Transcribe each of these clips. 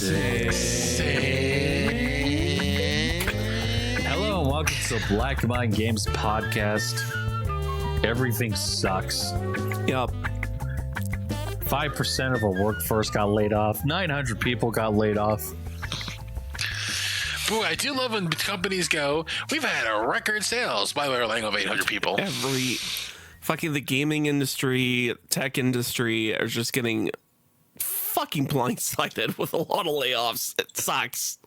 Hello and welcome to the Black Mind Games podcast. Everything sucks. Yup. 5% of our workforce got laid off. 900 people got laid off. Boy, I do love when companies go, we've had a record sales. By the way, we're laying off 800 people. The gaming industry, tech industry are just getting fucking blindsided with a lot of layoffs. It sucks.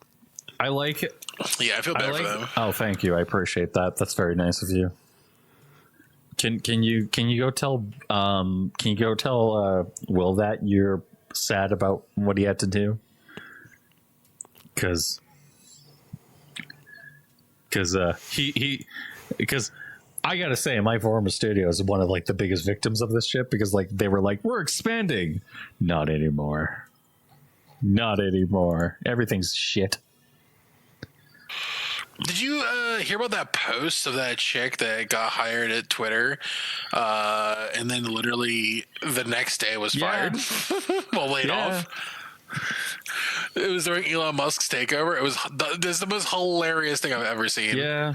I like it. Yeah, I feel bad for them. Oh, thank you. I appreciate that. That's very nice of you. Can you go tell Will that you're sad about what he had to do? Because I gotta say, my former studio is one of like the biggest victims of this shit, because like they were like, we're expanding. Not anymore. Everything's shit. Did you hear about that post of that chick that got hired at Twitter and then literally the next day was fired? Well, laid off. It was during Elon Musk's takeover. This is the most hilarious thing I've ever seen. Yeah.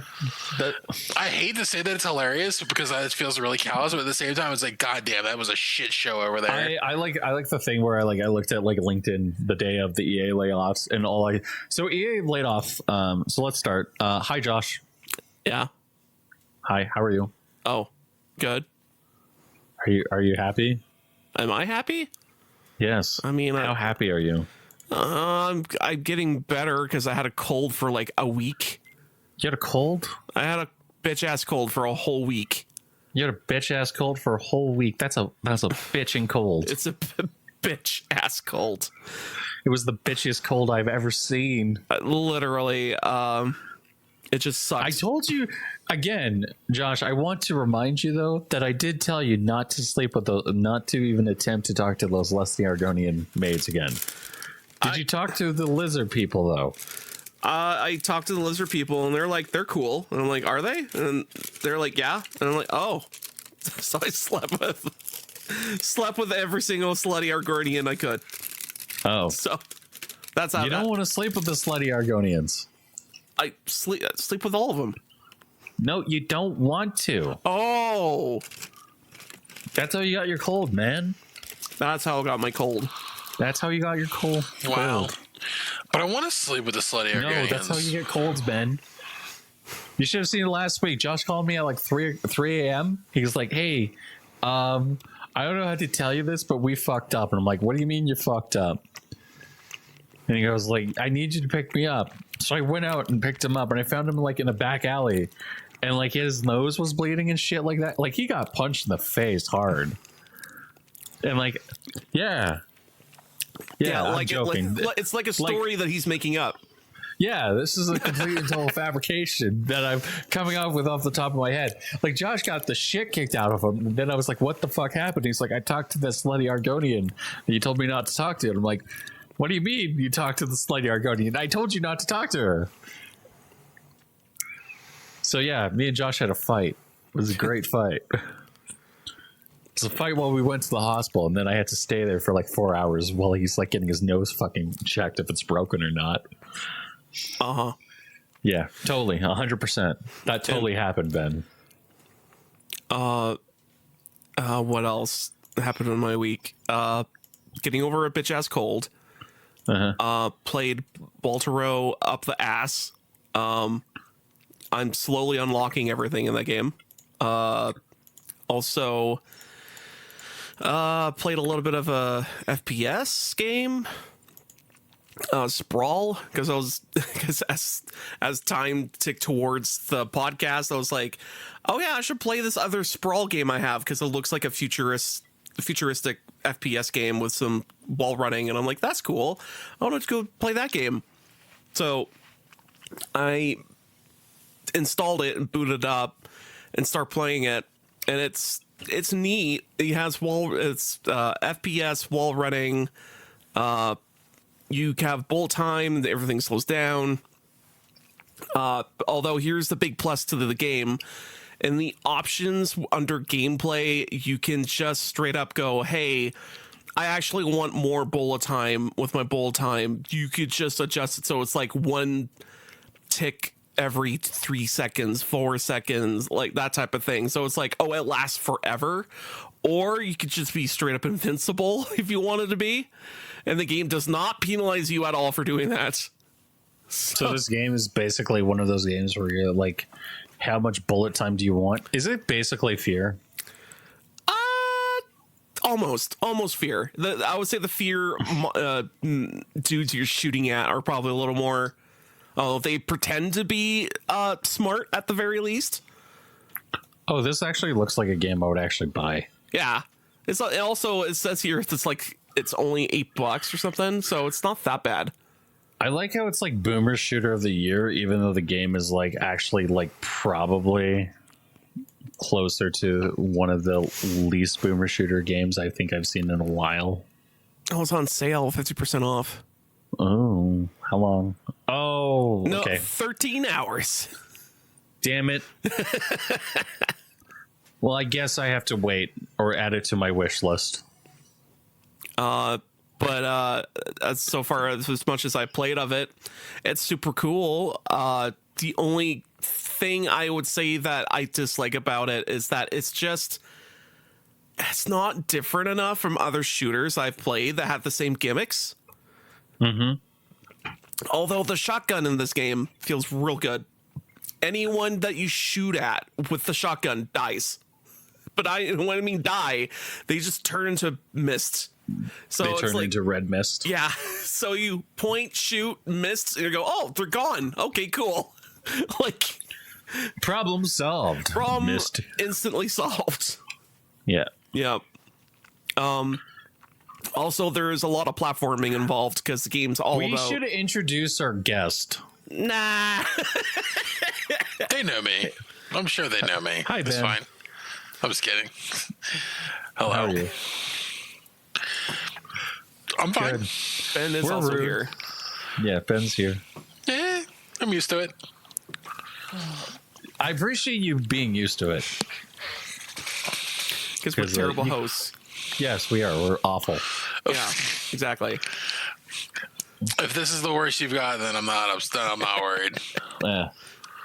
I hate to say that it's hilarious because it feels really callous, but at the same time, it's like, God damn, that was a shit show over there. I like the thing where I looked at like LinkedIn the day of the EA layoffs and so EA laid off. So let's start. Hi, Josh. Yeah. Hi. How are you? Oh, good. Are you happy? Am I happy? Yes. I mean, how happy are you? I'm getting better because I had a cold for like a week. You had a cold? I had a bitch ass cold for a whole week. You had a bitch ass cold for a whole week. That's a bitching cold. It's a bitch ass cold. It was the bitchiest cold I've ever seen. Literally, it just sucks. I told you again, Josh. I want to remind you though that I did tell you not to sleep with not to even attempt to talk to those less than Argonian maids again. Did you talk to the lizard people though? I talked to the lizard people and they're cool. And I'm like, are they? And they're like, yeah. And I'm like, oh. So I slept with every single slutty Argonian I could. Oh. So that's how you don't want to sleep with the slutty Argonians. I sleep with all of them. No, you don't want to. Oh. That's how you got your cold, man. That's how I got my cold. That's how you got your cold. Wow. But I want to sleep with the slutty Argonians. No, that's how you get colds, Ben. You should have seen it last week. Josh called me at like 3 a.m. He was like, hey, I don't know how to tell you this, but we fucked up. And I'm like, what do you mean you fucked up? And he goes like, I need you to pick me up. So I went out and picked him up, and I found him like in a back alley, and like his nose was bleeding and shit like that. Like he got punched in the face hard. And like, yeah, like joking. It's like a story that he's making up. Yeah, this is a complete and total fabrication that I'm coming up with off the top of my head. Like, Josh got the shit kicked out of him. And then I was like, what the fuck happened? He's like, I talked to this slutty Argonian, and you told me not to talk to it. I'm like, what do you mean you talked to the slutty Argonian? I told you not to talk to her. So, yeah, me and Josh had a fight. It was a great fight. It was a fight while we went to the hospital, and then I had to stay there for like 4 hours while he's like getting his nose fucking checked if it's broken or not. Uh-huh. Yeah, totally. 100%. That totally happened, Ben. What else happened in my week? Getting over a bitch ass cold. Played Baltaro up the ass. I'm slowly unlocking everything in that game. Also played a little bit of a FPS game. Sprawl, because as time ticked towards the podcast, I was like, oh yeah, I should play this other Sprawl game I have, because it looks like a futuristic FPS game with some wall running, and I'm like, that's cool, I want to go play that game. So I installed it and booted up and start playing it, and it's neat. It has FPS wall running. You have bullet time, everything slows down. Although here's the big plus to the game. In the options under gameplay, you can just straight up go, hey, I actually want more bullet time. With my bullet time, you could just adjust it so it's like one tick every 3 seconds, 4 seconds, like that type of thing. So it's like, oh, it lasts forever. Or you could just be straight up invincible if you wanted to be. And the game does not penalize you at all for doing that. So this game is basically one of those games where you're like, how much bullet time do you want? Is it basically Fear? Almost Fear. I would say the Fear dudes you're shooting at are probably a little more. Oh, they pretend to be smart at the very least. Oh, this actually looks like a game I would actually buy. Yeah, it says here it's only $8 or something, so it's not that bad. I like how it's like Boomer Shooter of the Year, even though the game is like actually like probably closer to one of the least Boomer Shooter games I think I've seen in a while. Oh, it's on sale, 50% off. Oh, how long? Oh, no, okay. 13 hours. Damn it. Well, I guess I have to wait or add it to my wish list. But so far, as much as I played of it, it's super cool. The only thing I would say that I dislike about it is that it's not different enough from other shooters I've played that have the same gimmicks. Mm-hmm. Although the shotgun in this game feels real good. Anyone that you shoot at with the shotgun dies. But when I mean die, they just turn into mist. So they turn it's into red mist. Yeah. So you point, shoot, mist, and you go, oh, they're gone. Okay, cool. Like, problem solved. Problem mist instantly solved. Yeah. Yeah. Also, there's a lot of platforming involved because the game's all about. We should introduce our guest. Nah. They know me. I'm sure they know me. Hi, Ben. It's fine. I'm just kidding. Hello. How are you? I'm fine. Good. Ben is We're also rude. here. Yeah, Ben's here. Yeah, I'm used to it. I appreciate you being used to it. Because we're 'Cause, terrible hosts. Yes, we are. We're awful. Yeah, exactly. If this is the worst you've got, then I'm not upset. I'm not worried. Yeah.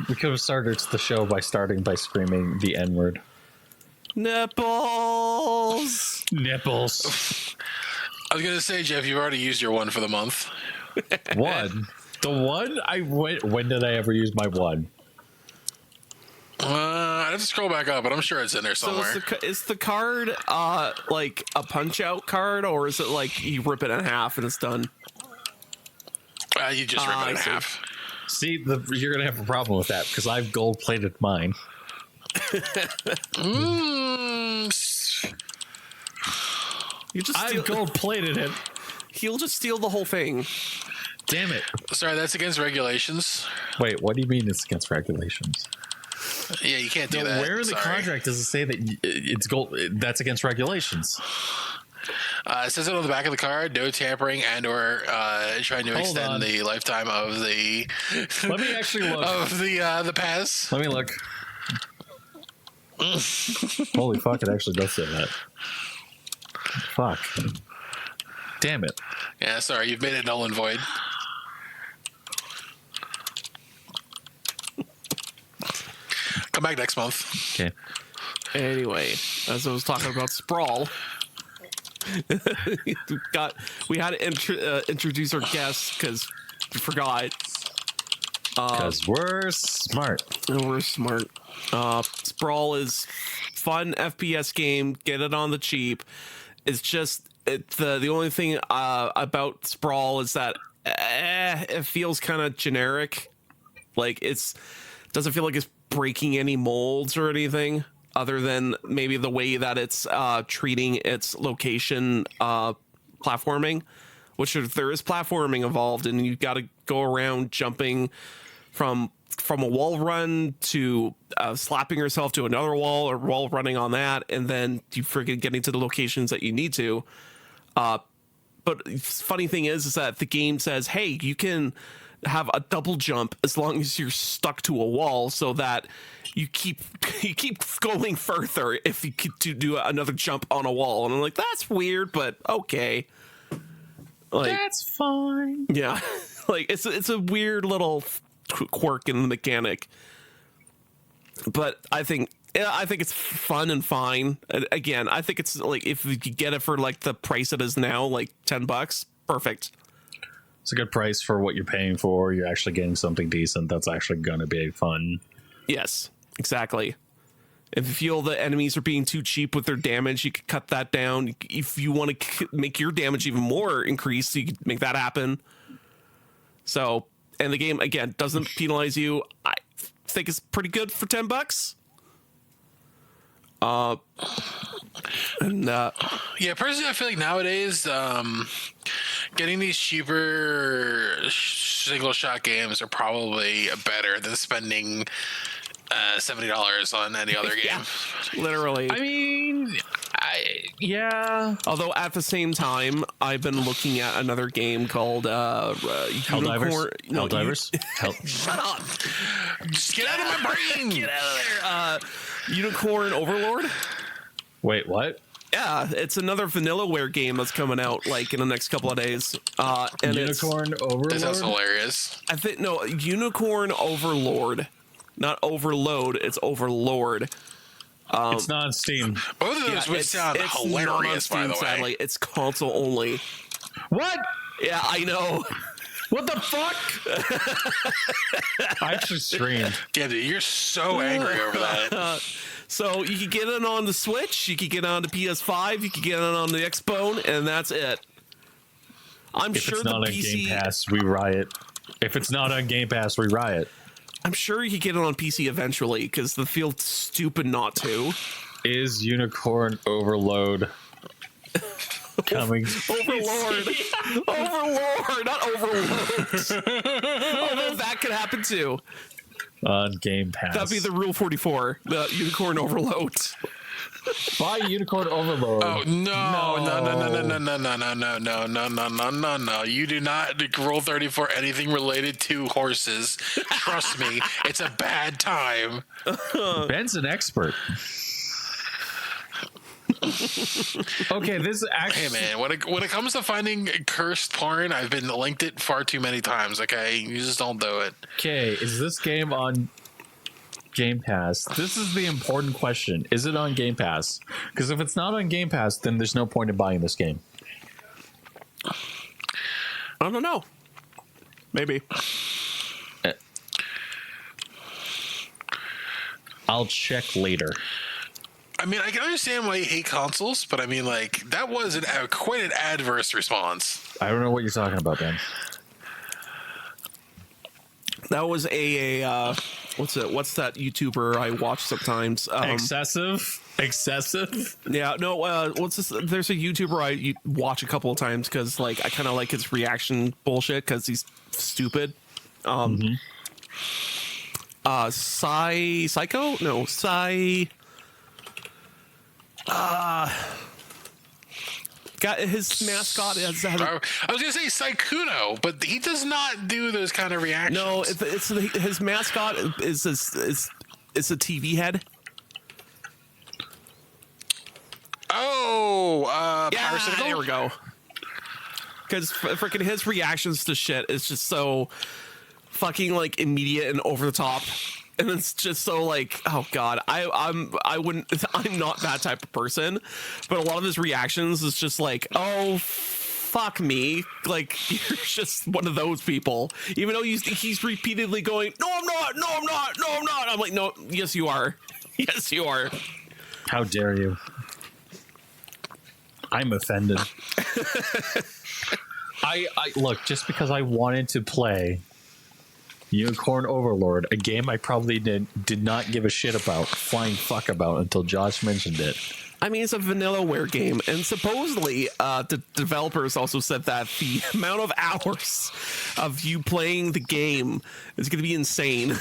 We could have started the show by starting by screaming the N-word. Nipples. Nipples. I was gonna say, Jeff, you've already used your one for the month. One. The one when did I ever use my one? I have to scroll back up, but I'm sure it's in there somewhere. So is the card like a punch out card, or is it like you rip it in half and it's done? You just rip it in half. See, you're gonna have a problem with that because I've gold plated mine. You just I've gold plated it. He'll just steal the whole thing. Damn it! Sorry, that's against regulations. Wait, what do you mean it's against regulations? Yeah, you can't do that. Where in the Sorry. contract does it say that it's gold? That's against regulations. It says it on the back of the card: no tampering and/or trying to extend the lifetime of the. Let me actually look. Of the pass. Let me look. Holy fuck! It actually does say that. Fuck. Damn it. Yeah, sorry, you've made it null and void. Come back next month. Okay. Anyway, as I was talking about Sprawl, we had to introduce our guests because we forgot. Because we're smart. And we're smart. Sprawl is fun FPS game. Get it on the cheap. It's just the only thing about Sprawl is that it feels kind of generic. Like doesn't feel like it's breaking any molds or anything other than maybe the way that it's treating its location platforming, which there is platforming involved, and you got to go around jumping from a wall run to slapping yourself to another wall or wall running on that, and then you freaking getting to the locations that you need to. But funny thing is that the game says, hey, you can have a double jump as long as you're stuck to a wall, so that you keep going further if you could do another jump on a wall. And I'm like, that's weird, but okay. Like, that's fine. Yeah, like it's a weird little quirk in the mechanic, but I think it's fun and fine. Again, I think it's like if you get it for like the price it is now, like $10, perfect. It's a good price for what you're paying for. You're actually getting something decent that's actually gonna be fun. Yes, exactly. If you feel the enemies are being too cheap with their damage, you could cut that down. If you want to make your damage even more increased, you could make that happen. So, and the game, again, doesn't penalize you. I think it's pretty good for $10. Yeah, personally, I feel like nowadays, getting these cheaper single shot games are probably better than spending $70 on any other game. Yeah, literally. I mean, yeah. Although at the same time, I've been looking at another game called Helldivers. No, Helldivers. Shut up! Just get out of my brain! Get out of there! Unicorn Overlord. Wait, what? Yeah, it's another Vanillaware game that's coming out like in the next couple of days. And Unicorn Overlord. That sounds hilarious. I think no, Unicorn Overlord, not Overload. It's Overlord. It's not on Steam. Both of those would sound hilarious, by the way. Sadly, it's console only. What? Yeah, I know. What the fuck? I actually streamed. Yeah, dude, you're so angry over that. So you could get it on the Switch, you could get it on the PS5, you could get it on the Xbone, and that's it. I'm If sure it's the not on PC. Game Pass, we riot. If it's not on Game Pass, we riot. I'm sure you could get it on PC eventually, because they feel stupid not to. Is Unicorn Overload coming? Overlord. Overlord, not Overload. Although that could happen too. On Game Pass. That'd be the Rule 44, the Unicorn Overload. Buy Unicorn Overload. Oh no! You do not roll 30 for anything related to horses. Trust me, it's a bad time. Ben's an expert. Okay, this is actually. Hey man, when it comes to finding cursed porn, I've been linked it far too many times. Okay, you just don't do it. Okay, is this game on Game Pass? This is the important question. Is it on Game Pass? Because if it's not on Game Pass, then there's no point in buying this game. I don't know. Maybe. I'll check later. I mean, I can understand why you hate consoles, but I mean, like, that was quite an adverse response. I don't know what you're talking about, Ben. That was a what's that YouTuber I watch sometimes? Excessive. Yeah, no. What's this? There's a YouTuber I watch a couple of times because, like, I kind of like his reaction bullshit because he's stupid. Psycho? No, got his mascot has I was gonna say Saikuno, but he does not do those kind of reactions. no. It's his mascot is a TV head. Oh, Yeah, Parasitical? there we go. Because freaking his reactions to shit is just so fucking like immediate and over the top, and it's just so like, oh god, I'm not that type of person, but a lot of his reactions is just like, oh fuck me, like you're just one of those people, even though he's repeatedly going, no I'm not, no I'm not, no I'm not. I'm like, no, yes you are, yes you are. How dare you? I'm offended. I look, just because I wanted to play Unicorn Overlord, a game I probably did not give a shit about, flying fuck about, until Josh mentioned it. I mean, it's a Vanillaware game, and supposedly the developers also said that the amount of hours of you playing the game is going to be insane.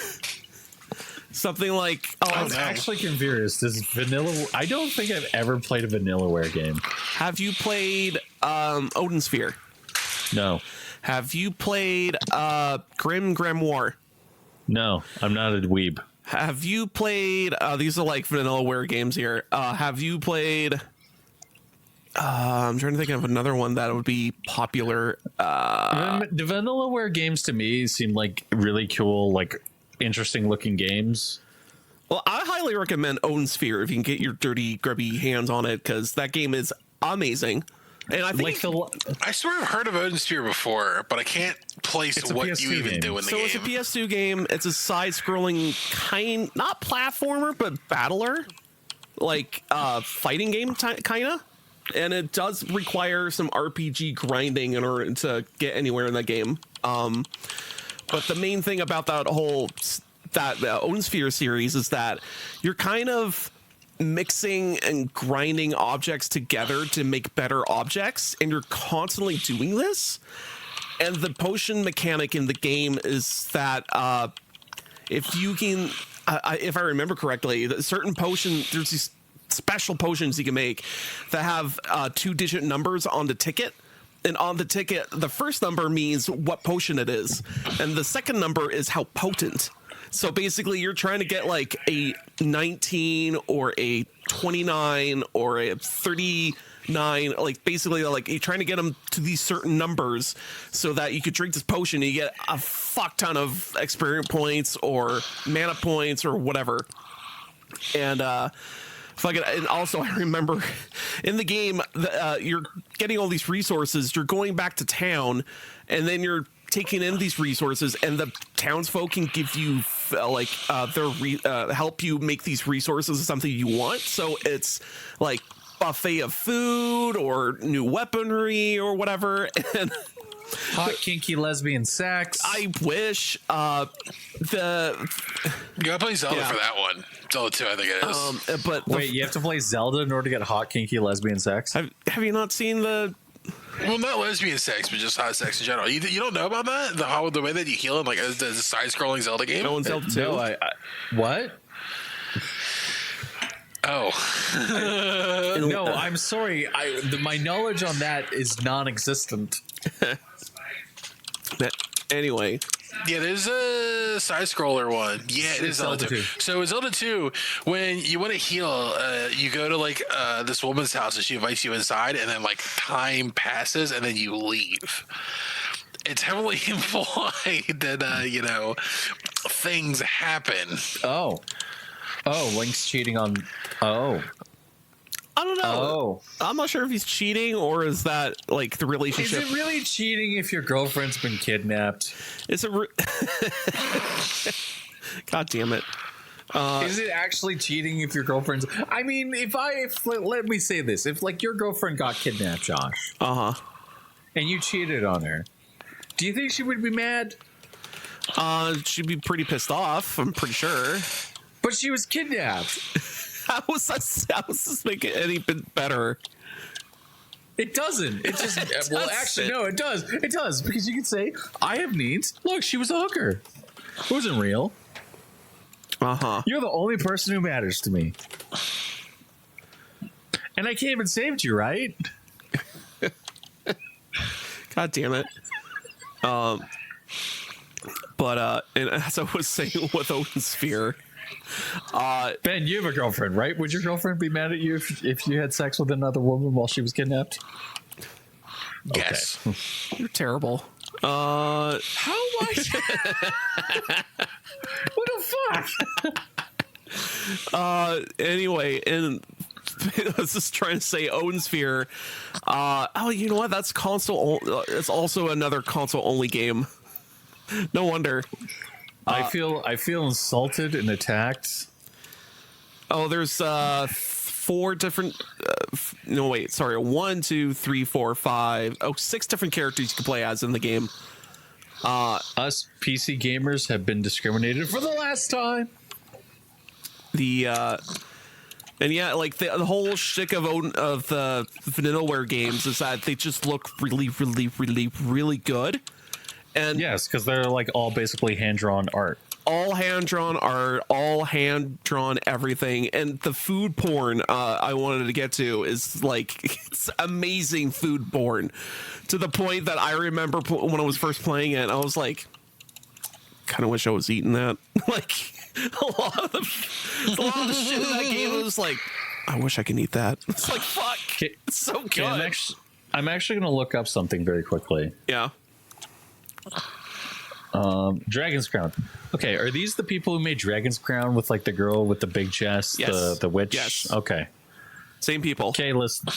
Something like, I was actually confused. This vanilla. I don't think I've ever played a Vanillaware game. have you played Odin Sphere? No. Have you played Grim Grimoire? No, I'm not a dweeb. Have you played these are like Vanillaware games here. Have you played I'm trying to think of another one that would be popular. The Vanillaware games to me seem like really cool, like interesting looking games. Well, I highly recommend Own Sphere if you can get your dirty, grubby hands on it, because that game is amazing. And I think I swear I've heard of Odin Sphere before, but I can't place what you even game. do in the so game. it's a PS2 game. It's a side-scrolling not platformer, but battler, like fighting game kind of. And it does require some RPG grinding in order to get anywhere in that game. But the main thing about that Own Sphere series is that you're kind of mixing and grinding objects together to make better objects, and you're constantly doing this. And the potion mechanic in the game is that if you can, if I remember correctly, certain potion, there's these special potions you can make that have 2-digit numbers on the ticket. And on the ticket, the first number means what potion it is, and the second number is how potent. So basically, you're trying to get like a 19 or a 29 or a 39. Like basically, like you're trying to get them to these certain numbers so that you could drink this potion and you get a fuck ton of experience points or mana points or whatever. And and also, I remember in the game, you're getting all these resources. You're going back to town, and then you're taking in these resources, and the townsfolk can give you help you make these resources something you want. So it's like buffet of food or new weaponry or whatever. And hot kinky lesbian sex. I wish You gotta play Zelda for that one. Zelda 2, I think it is. but Wait, you have to play Zelda in order to get hot kinky lesbian sex? have you not seen the? Well, not lesbian sex, but just hot sex in general. You don't know about that? The way that you heal in like a side-scrolling Zelda game? No one's Zelda 2? No, I what? Oh. No, I'm sorry. My knowledge on that is non-existent. Anyway. Yeah, there's a side-scroller one. Yeah, it is Zelda 2. So in Zelda 2, when you want to heal, you go to like this woman's house and she invites you inside, and then like time passes and then you leave. It's heavily implied that things happen. Oh, Link's cheating on. Oh, I don't know. Oh, I'm not sure if he's cheating or is that like the relationship. is it really cheating if your girlfriend's been kidnapped? It's a. God damn it. Is it actually cheating if your girlfriend's? I mean, if let me say this: if like your girlfriend got kidnapped, Josh, and you cheated on her, do you think she would be mad? She'd be pretty pissed off. I'm pretty sure. But she was kidnapped. How was this make it any bit better? It doesn't. It just well, actually, no, it does. It does because you can say, "I have needs." Look, she was a hooker. It wasn't real. You're the only person who matters to me, and I came and saved you, right? God damn it. But and as I was saying with Open Sphere, Ben, you have a girlfriend, right? Would your girlfriend be mad at you if you had sex with another woman while she was kidnapped? Yes. Okay. You're terrible. How much? What the fuck? Anyway, and I was just trying to say Own Sphere. You know what? That's console. It's also another console only game. No wonder. I feel insulted and attacked. Oh, there's 4 different. No, wait. Sorry. 1, 2, 3, 4, 5. 6 different characters you can play as in the game. Us PC gamers have been discriminated for the last time. And yeah, like the whole shtick of the Vanillaware games is that they just look really, really, really, really good. And yes, because they're like all basically hand-drawn art. all hand drawn art, all hand drawn everything, and the food porn I wanted to get to is like it's amazing food porn, to the point that I remember when I was first playing it, I was like, kind of wish I was eating that. Like a lot of the shit in that game was like, I wish I could eat that. It's like, fuck, it's so good. I'm actually going to look up something very quickly. Yeah. Dragon's Crown. Okay, are these the people who made Dragon's Crown with like the girl with the big chest, Yes. the witch? Yes. Okay. Same people. Okay, listen.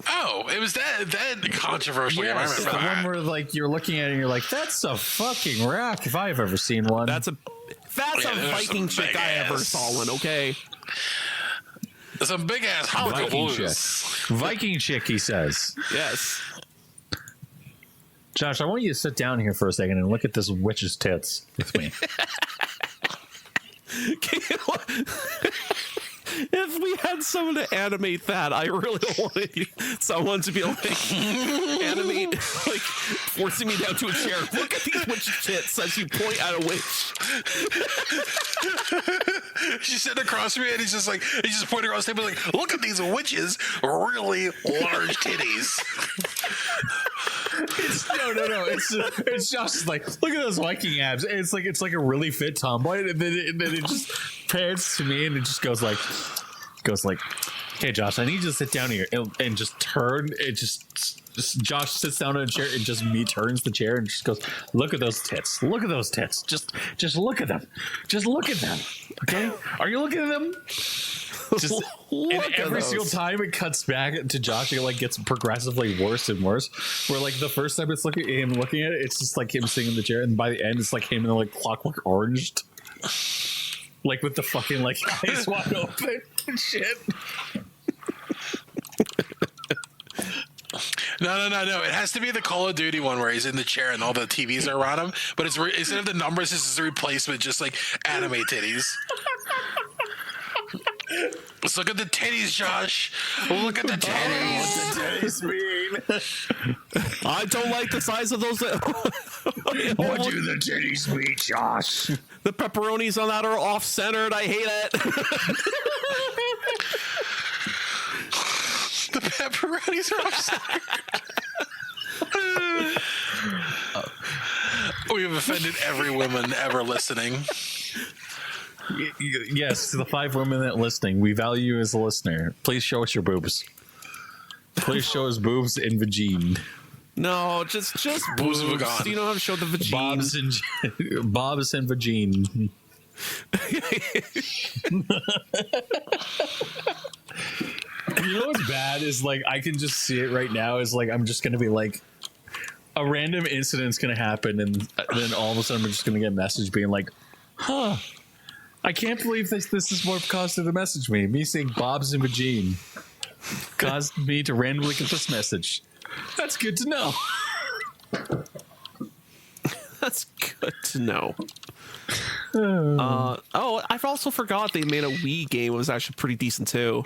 Oh, it was that controversial. Yes, I remember the that. one where like you're looking at it and you're like, that's a fucking rock if I've ever seen one. That's a Viking some chick big I ever ass. saw one. Okay. Some big ass Viking Hollywood chick. blues. Viking chick, he says. Yes. Josh, I want you to sit down here for a second and look at this witch's tits with me. If we had someone to animate that, I really wanted someone to be like animate, like forcing me down to a chair. Look at these witch tits as you point at a witch. She's sitting across from me, and he's just pointing across the table, like, look at these witches, really large titties. No. It's just like, look at those Viking abs. It's like a really fit tomboy, and then it just pans to me, and it just goes like, okay, Josh, I need you to sit down here and just turn. It just Josh sits down in a chair, and just me turns the chair and just goes, look at those tits. Look at those tits. Just look at them. Just look at them. Okay, are you looking at them? Just and every single time it cuts back to Josh, it like gets progressively worse and worse. Where like the first time it's looking at it, it's just like him sitting in the chair, and by the end, it's like him in like Clockwork Oranged, like with the fucking like eyes wide open and shit. No. It has to be the Call of Duty one where he's in the chair and all the TVs are around him. But it's instead of the numbers, this is a replacement, just like anime titties. Let's look at the titties, Josh. Look at the titties. What the titties mean? I don't like the size of those. What do the titties mean, Josh? The pepperonis on that are off-centered. I hate it. The pepperonis are upset. We've offended every woman ever listening. Yes, to the 5 women that listening, we value you as a listener. Please show us your boobs. Please show us boobs and vagine. No, just Boobs boobs. and vagine. You don't have to show the vagine. Bobs and vagine. You know what's bad is like I can just see it right now. Is like I'm just gonna be like a random incident's gonna happen, and then all of a sudden I'm just gonna get a message being like, "Huh, I can't believe this is what caused her to message me. Me saying Bob's and vagine caused me to randomly get this message. That's good to know." That's good to know. I've also forgot they made a Wii game. It was actually pretty decent too.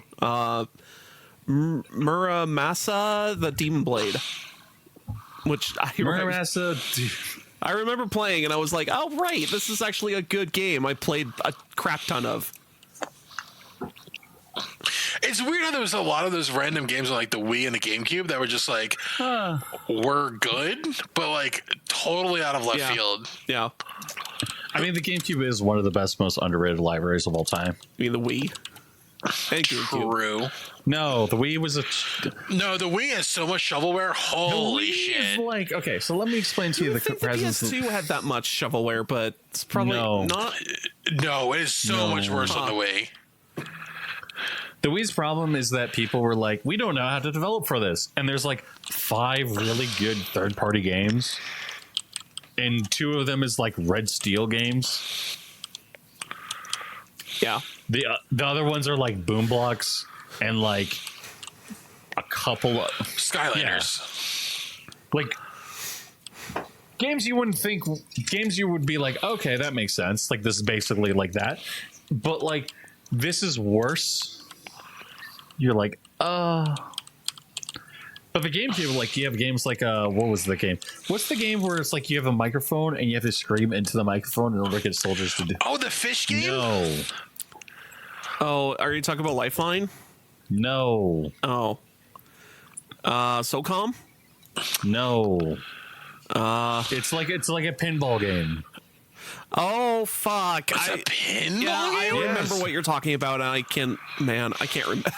Muramasa, the Demon Blade, which I remember playing, and I was like, "Oh right, this is actually a good game." I played a crap ton of. It's weird how there was a lot of those random games on like the Wii and the GameCube that were just like, were good, but like totally out of left field. Yeah. I mean, the GameCube is one of the best, most underrated libraries of all time. You mean the Wii? And GameCube. True. No, the Wii was No, the Wii has so much shovelware. Holy the Wii shit! is like, okay, so let me explain to you I the think the presence. PS2 had that much shovelware, but it's probably No. not. No, it is so much worse on the Wii. The Wii's problem is that people were like, we don't know how to develop for this. And there's like 5 really good third-party games. And 2 of them is like Red Steel games. Yeah. The other ones are like Boom Blocks and like a couple of... Skylanders. Like, games you wouldn't think... Games you would be like, okay, that makes sense. Like, this is basically like that. But like, this is worse. You're like, but But the GameCube, like you have games like what was the game? What's the game where it's like you have a microphone and you have to scream into the microphone in order to get soldiers to do? Oh, the fish game. No, Oh, are you talking about Lifeline? no, Oh, SOCOM. no. It's like a pinball game. Oh fuck! It's a pinball I game? remember Yes. what you're talking about, and I can't remember.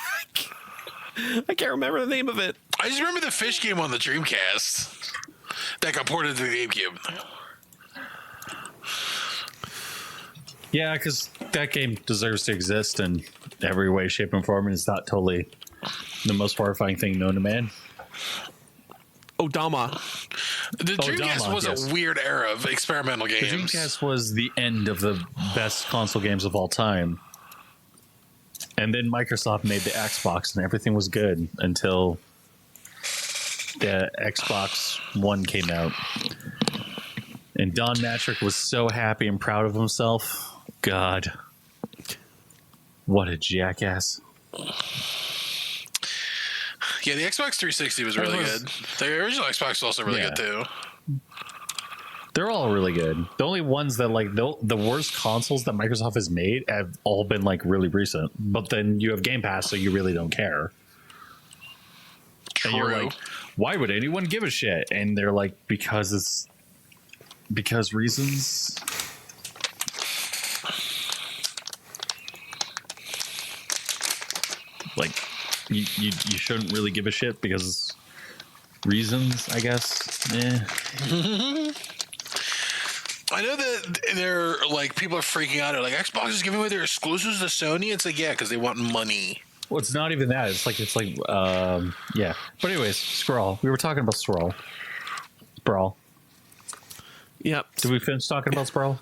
I can't remember the name of it. I just remember the fish game on the Dreamcast that got ported to the GameCube. Yeah, because that game deserves to exist in every way, shape, and form, and it's not totally the most horrifying thing known to man. Odama. The Dreamcast Dama, was yes. a weird era of experimental The games. Dreamcast was the end of the best console games of all time. And then Microsoft made the Xbox, and everything was good until the Xbox One came out. And Don Matrick was so happy and proud of himself. God. What a jackass. Yeah, the Xbox 360 was really was- good. The original Xbox was also really Yeah. good too. They're all really good. The only ones that like the worst consoles that Microsoft has made have all been like really recent. But then you have Game Pass, so you really don't care. True. And you're like, why would anyone give a shit? And they're like, because reasons. Like, you shouldn't really give a shit because reasons, I guess. I know that they're like people are freaking out. They're like, Xbox is giving away their exclusives to Sony. It's like, yeah, because they want money. Well, it's not even that. It's like, yeah. But anyways, Scrawl. We were talking about Sprawl. Sprawl. Yep. Did we finish talking about Sprawl?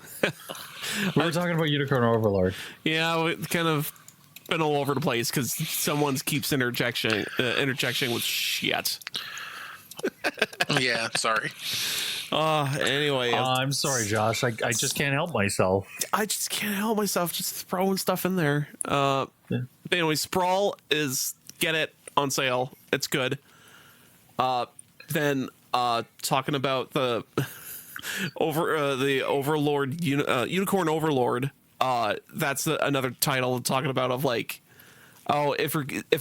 We were talking about Unicorn Overlord. Yeah, we kind of been all over the place because someone keeps interjecting with shit. Yeah, sorry. Anyway, I'm sorry, Josh. I just can't help myself. I just can't help myself just throwing stuff in there. But anyway, Sprawl is get it on sale. It's good. Then talking about the the Overlord Unicorn Overlord. That's another title talking about of like, oh, if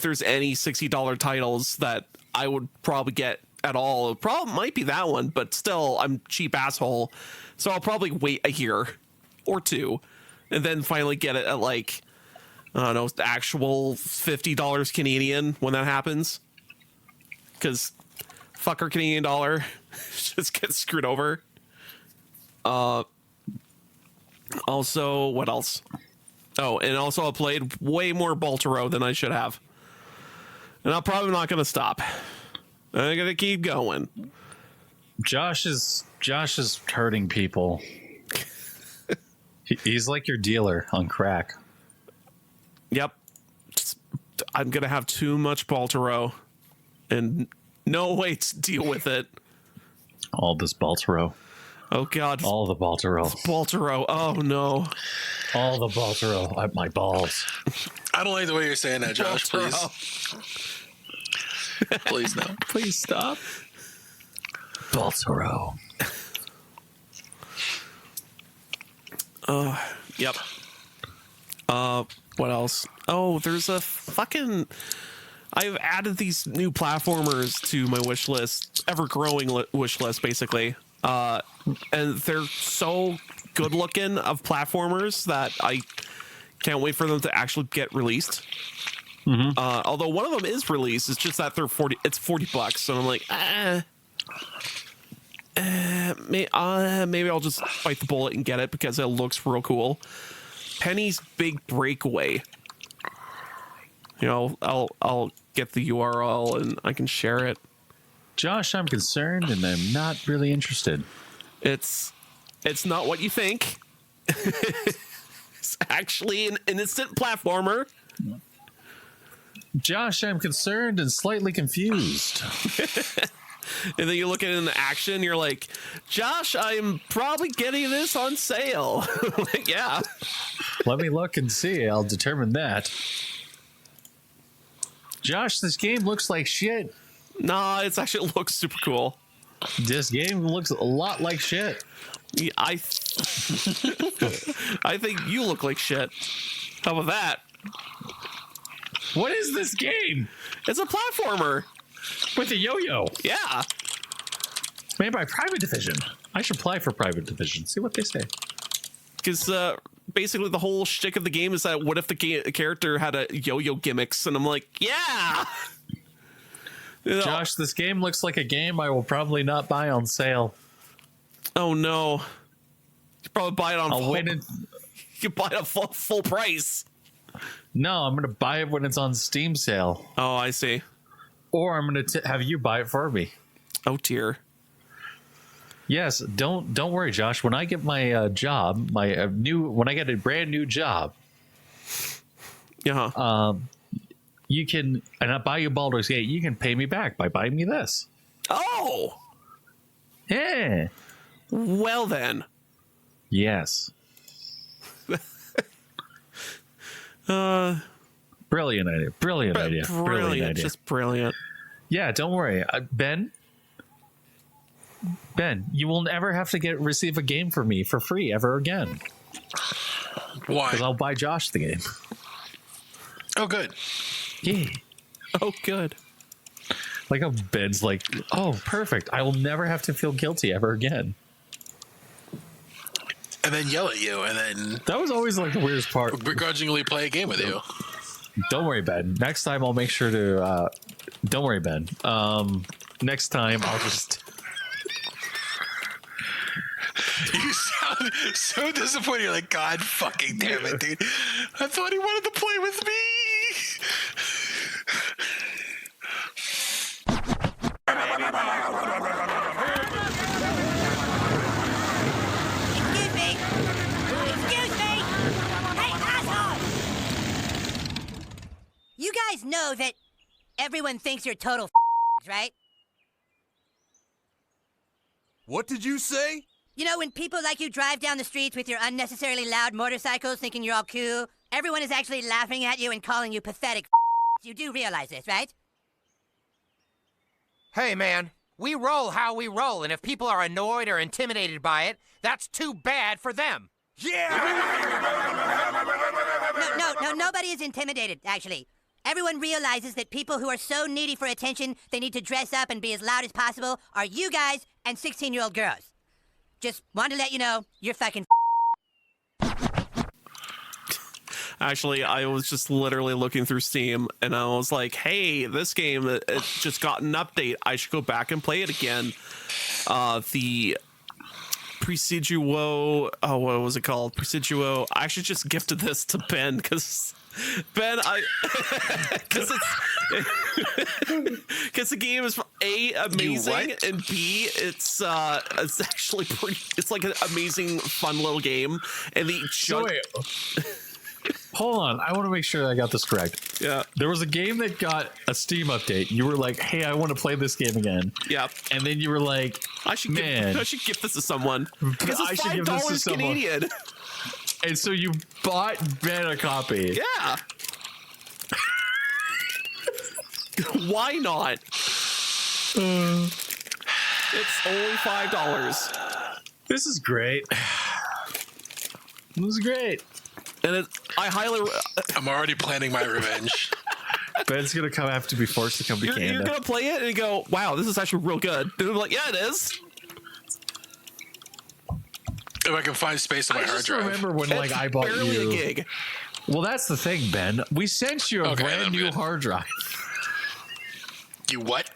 there's any $60 titles that I would probably get at all, it probably might be that one, but still, I'm cheap asshole, so I'll probably wait a year or two, and then finally get it at like, I don't know, actual $50 Canadian when that happens, because fuck our Canadian dollar, just gets screwed over. Also, what else? Oh, and also I played way more Baltaro than I should have, and I'm probably not going to stop. I'm gonna keep going. Josh is hurting people. He's like your dealer on crack. Yep. I'm gonna have too much Baltaro and no way to deal with it. All this Baltaro. Oh god. All the Baltaro. Baltaro. Oh no. All the Baltaro at my balls. I don't like the way you're saying that, Josh. Please, please no. Please stop. Baltaro. Yep. What else? Oh, there's a fucking. I've added these new platformers to my wish list, ever growing wish list, basically. And they're so good looking of platformers that I can't wait for them to actually get released. Mm-hmm. Although one of them is released, it's just that they're $40. So I'm like, maybe I'll just bite the bullet and get it because it looks real cool. Penny's Big Breakaway. You know, I'll get the URL and I can share it. Josh, I'm concerned and I'm not really interested. It's not what you think. It's actually an instant platformer. Josh, I'm concerned and slightly confused. And then you look at it in action, you're like, Josh, I'm probably getting this on sale. Like, yeah. Let me look and see. I'll determine that. Josh, this game looks like shit. Nah, it actually looks super cool. This game looks a lot like shit. Yeah, I think you look like shit. How about that? What is this game? It's a platformer With a yo-yo. Yeah. Made by Private Division. I should apply for Private Division. See what they say. Because basically the whole shtick of the game is that what if the character had a yo-yo gimmicks? And I'm like, yeah. You know, Josh, this game looks like a game I will probably not buy on sale. oh no. You probably buy it on I'll wait and you buy it at full price. no, I'm gonna buy it when it's on Steam sale, Oh, I see. or I'm gonna have you buy it for me. Oh dear. Yes, don't worry, Josh. When I get my job, when I get a brand new job, Yeah. you can, and I buy you Baldur's Gate. You can pay me back by buying me this. Oh. Yeah. Well then. Yes. Brilliant idea. Brilliant idea. Brilliant idea. Just brilliant. Yeah, don't worry, Ben, you will never have to receive a game from me for free ever again. Why? Because I'll buy Josh the game. Oh, good. Yeah. Oh, good. Like how Ben's like, oh, perfect. I will never have to feel guilty ever again. And then yell at you, and then That was always like the weirdest part. begrudgingly play a game with you. Don't worry, Ben. Next time I'll make sure to. Don't worry, Ben. Next time I'll just. You sound so disappointed. You're like, God fucking damn it, dude. I thought he wanted to play with me. Excuse me! Excuse me! Hey, asshole! You guys know that everyone thinks you're total right? What did you say? You know, when people like you drive down the streets with your unnecessarily loud motorcycles thinking you're all cool, everyone is actually laughing at you and calling you pathetic. You do realize this, right? Hey, man, we roll how we roll, and if people are annoyed or intimidated by it, that's too bad for them. Yeah! No, nobody is intimidated, actually. Everyone realizes that people who are so needy for attention they need to dress up and be as loud as possible are you guys and 16-year-old girls. Just wanted to let you know, you're fucking Actually, I was just literally looking through Steam, and I was like, "Hey, this game it just got an update. I should go back and play it again." The Presiduo, oh, what was it called? Presiduo. I actually just gifted this to Ben because Ben, because because the game is A, amazing, and B, it's actually pretty. It's like an amazing, fun little game, and the So wait. Hold on. I want to make sure I got this correct. yeah, There was a game that got a Steam update. You were like, hey, I want to play this game again. yeah. And then you were like, I should gift this to someone because I it's should give this to $5 someone. Canadian. and so you bought Ben a copy. Yeah. Why not? It's only $5, This is great. This is great. and I highly. I'm already planning my revenge. Ben's going to have to be forced to come to You're Canada. gonna play it and go, "Wow, this is actually real good." And I'm like, "Yeah, it is." If I can find space on my I hard just drive. remember when like I bought Barely you. a gig. Well, that's the thing, Ben. We sent you a Okay, brand I'm new good. hard drive. You what?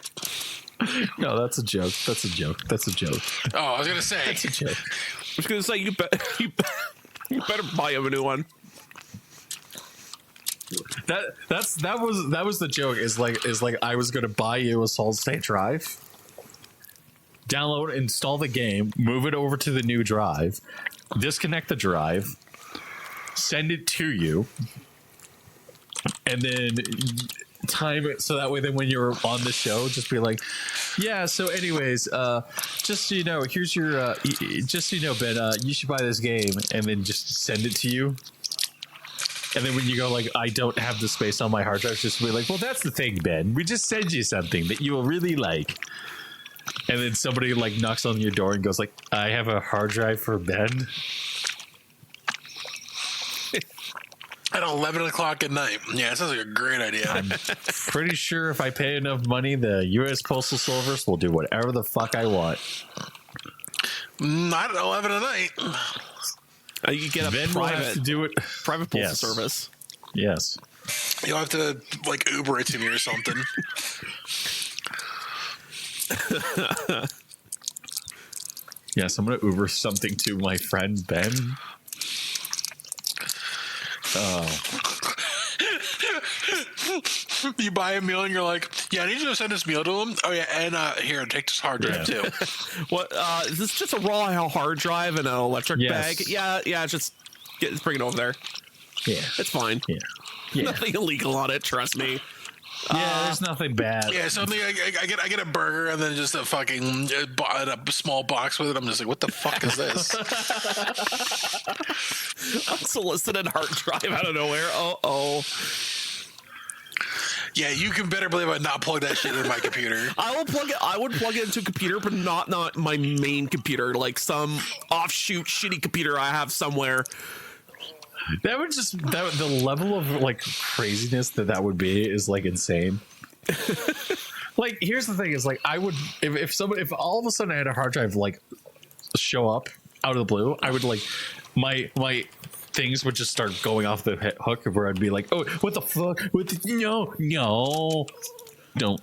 No, that's a joke. That's a joke. That's a joke. Oh, I was gonna say. That's a joke. I was gonna say you better buy him a new one. That was the joke. Is like I was gonna buy you a solid state drive, download, install the game, move it over to the new drive, disconnect the drive, send it to you, and then time it so that way then when you're on the show, just be like, yeah. So, anyways, just so you know, here's your just so you know, Ben, you should buy this game, and then just send it to you. And then when you go like, I don't have the space on my hard drive, just be like, well, that's the thing, Ben. We just send you something that you will really like. And then somebody like knocks on your door and goes like, I have a hard drive for Ben. At 11 o'clock at night. Yeah, that sounds like a great idea. I'm pretty sure if I pay enough money, the U.S. Postal Service will do whatever the fuck I want. Not at 11 at night. You get a Ben will have to do it. private postal service. Yes. You'll have to like Uber it to me or something. Yes, I'm going to Uber something to my friend Ben. Oh. You buy a meal and you're like, yeah, I need you to send this meal to him. Oh yeah, and here, take this hard drive too. What is this? Just a raw hard drive and an electric bag? Yeah. Just bring it over there. Yeah, it's fine. Yeah. Nothing illegal on it. Trust me. Yeah, there's nothing bad. Yeah, something I get a burger and then just a fucking a small box with it. I'm just like, what the fuck is this? Unsolicited hard drive out of nowhere. Oh. Yeah, you can better believe I'd not plug that shit in my computer. I would plug it into a computer, but not my main computer, like some offshoot shitty computer I have somewhere. That would the level of like craziness that would be is like insane. Like, here's the thing: is like I would if all of a sudden I had a hard drive like show up out of the blue, I would like my things would just start going off the hook where I'd be like, oh, what the fuck? No, don't.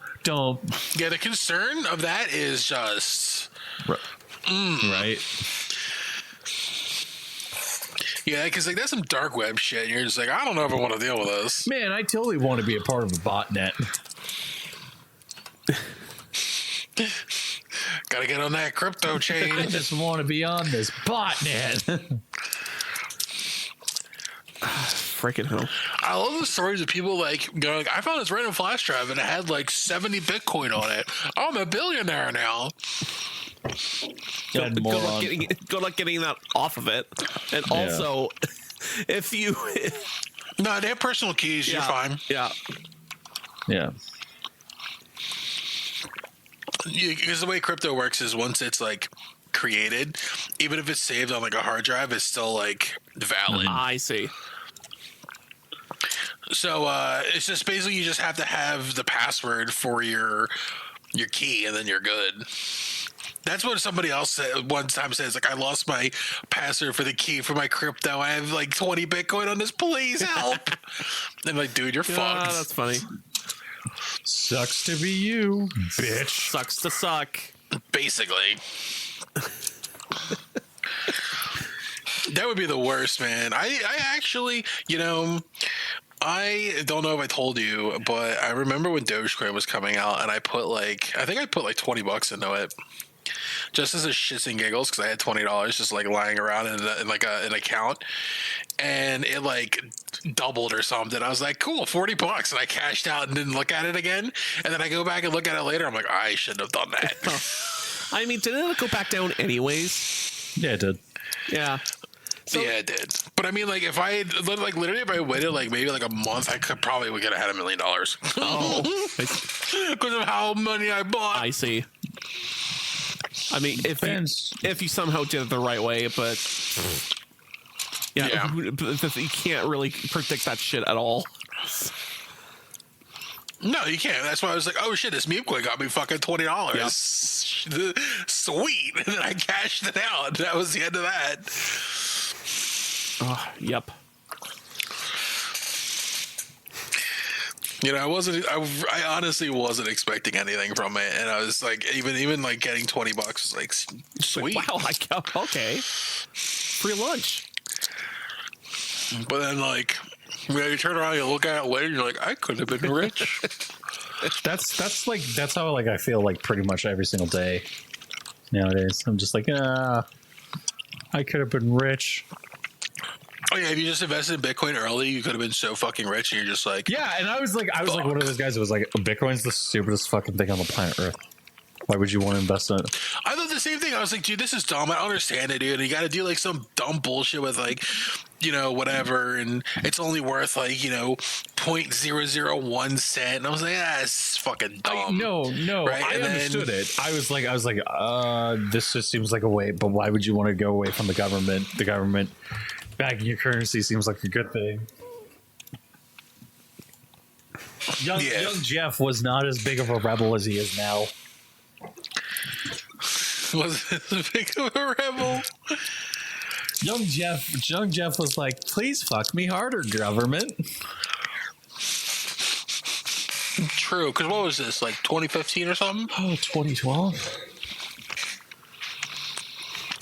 Yeah, the concern of that is just right. Yeah, because like that's some dark web shit. And you're just like, I don't know if I want to deal with this. Man, I totally want to be a part of a botnet. Gotta get on that crypto chain. I just want to be on this botnet. Freaking hell. I love the stories of people like going, I found this random flash drive and it had like 70 Bitcoin on it. I'm a billionaire now. Good luck getting that off of it. And also, if you... No, they have personal keys. You're fine. Yeah. Because the way crypto works is once it's like created, even if it's saved on like a hard drive, it's still like valid. I see. So it's just basically you just have to have the password for your key and then you're good. That's what somebody else said one time. Says like, I lost my password for the key for my crypto. I have like 20 Bitcoin on this. Please help. And like, dude, you're fucked. That's funny. Sucks to be you, bitch. Sucks to suck. Basically. That would be the worst, man. I actually, I don't know if I told you, but I remember when Dogecoin was coming out, and I think I put like $20 into it, just as a shits and giggles, because I had $20 just like lying around in like an account, and it like doubled or something. I was like, cool, $40, and I cashed out and didn't look at it again. And then I go back and look at it later. I'm like, I shouldn't have done that. I mean, didn't it go back down anyways? Yeah, it did. Yeah. So, yeah, it did. But I mean, like, if I like literally if I waited like maybe like a month, I could probably would have had $1 million. Oh, because of how money I bought. I see. I mean, if you somehow did it the right way, but you can't really predict that shit at all. No, you can't. That's why I was like, oh shit, this meme coin got me fucking $20. Yep. Sweet. And then I cashed it out. That was the end of that. Oh, yep. I honestly wasn't expecting anything from it, and I was like, even like getting $20 was like sweet. Wow, okay, free lunch. But then like when you turn around, you look at it later, you're like, I could have been rich. That's how like I feel like pretty much every single day nowadays. I'm just like, I could have been rich. Oh yeah, if you just invested in Bitcoin early, you could have been so fucking rich, and you're just like, yeah. And I was like one of those guys who was like, Bitcoin's the stupidest fucking thing on the planet Earth. Why would you want to invest in it? I thought the same thing. I was like, dude, this is dumb. I don't understand it, dude. And you got to do like some dumb bullshit with like whatever, and it's only worth like 0.001 cent. And I was like, it's fucking dumb. No, Right? I And then- understood it. I was like, this just seems like a way, but why would you want to go away from the government? The government backing your currency seems like a good thing. Young Jeff was not as big of a rebel as he is now. Was as big of a rebel? Young Jeff was like, please fuck me harder, government. True, because what was this, like 2015 or something? Oh, 2012.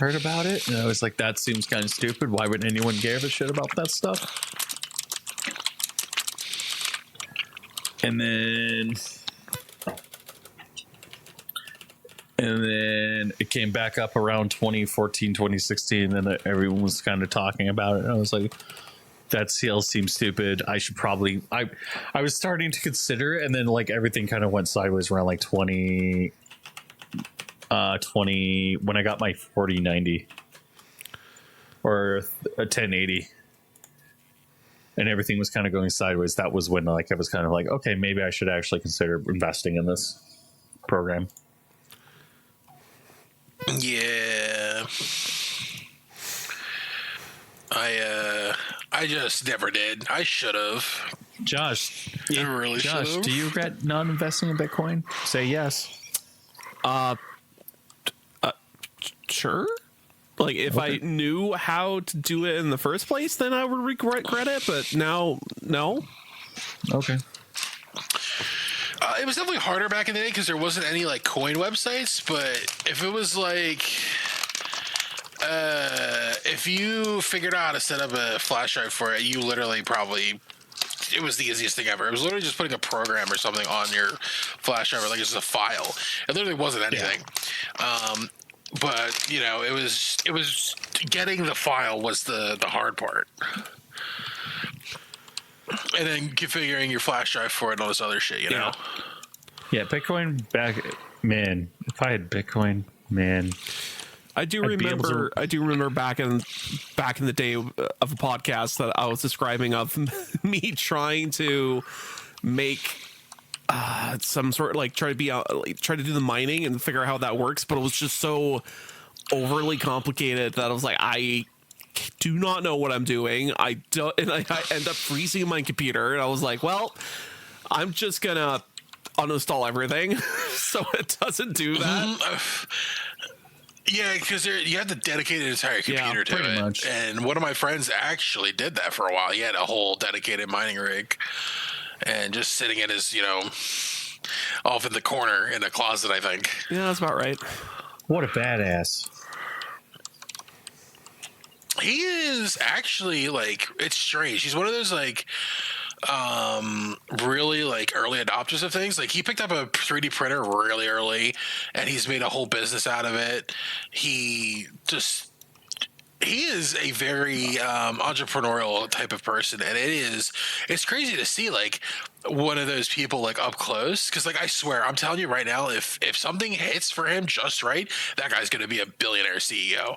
Heard about it, and I was like, that seems kind of stupid. Why would anyone give a shit about that stuff? And then it came back up around 2014, 2016, and everyone was kind of talking about it. And I was like, that CL seems stupid. I should probably, I was starting to consider it, and then like everything kind of went sideways around like 20 when I got my 4090 or a 1080. And everything was kind of going sideways. That was when like I was kind of like, okay, maybe I should actually consider investing in this program. Yeah. I just never did. I should have. Josh, I really should have. do you regret not investing in Bitcoin? Say yes. Sure. Like, if I knew how to do it in the first place, then I would regret it. But now, no. Okay. It was definitely harder back in the day because there wasn't any like coin websites. But if it was like, if you figured out how to set up a flash drive for it, you literally probably, it was the easiest thing ever. It was literally just putting a program or something on your flash drive, or like it's just a file. It literally wasn't anything. Yeah. But it was getting the file was the hard part, and then configuring your flash drive for it and all this other shit. Yeah, Bitcoin back, man. If I had Bitcoin, man, I do remember back in the day of a podcast that I was describing of me trying to make some sort of like try to do the mining and figure out how that works, but it was just so overly complicated that I was like, I do not know what I'm doing. I end up freezing my computer, and I was like, well, I'm just gonna uninstall everything so it doesn't do that. Yeah, because you have to dedicate an entire computer to it. Much. And one of my friends actually did that for a while. He had a whole dedicated mining rig. And just sitting in his, off in the corner in a closet, I think. Yeah, that's about right. What a badass. He is actually, like, it's strange. He's one of those, like, really, like, early adopters of things. Like, he picked up a 3D printer really early, and he's made a whole business out of it. He is a very entrepreneurial type of person, and it's crazy to see like one of those people like up close, because like I swear, I'm telling you right now, if something hits for him just right, that guy's gonna be a billionaire CEO.